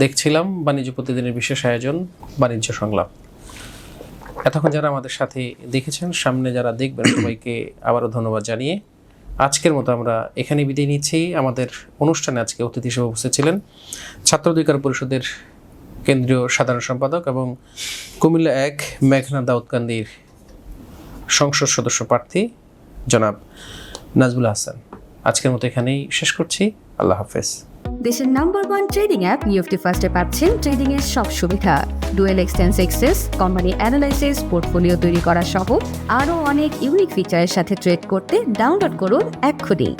দেখছিলাম বাণিজ্য প্রতিদিনের বিশেষ আয়োজন বাণিজ্য সংলাপ। এতক্ষণ যারা আমাদের সাথে দেখেছেন, সামনে যারা দেখবেন, সবাইকে আবারও ধন্যবাদ জানিয়ে আজকের মতো আমরা এখানে বিদায় নিচ্ছি। আমাদের অনুষ্ঠানে আজকে অতিথি হিসেবে উপস্থিত ছিলেন ছাত্র অধিকার পরিষদের কেন্দ্রীয় সাধারণ সম্পাদক এবং কুমিল্লা 1 মেঘনা দাউদকান্দির সংসদ সদস্য প্রার্থী জনাব নাজমুল হাসান। আজকের মতো এখানেই শেষ করছি। আল্লাহ হাফেজ। দেশের নাম্বার 1 ট্রেডিং অ্যাপ নিফটি ফার্স্টে পাচ্ছেন ট্রেডিং এর সব সুবিধা, dual exchange access, company analysis, portfolio তৈরি করা সহ আরও অনেক ইউনিক ফিচারের সাথে ট্রেড করতে ডাউনলোড করুন এক্ষুনি।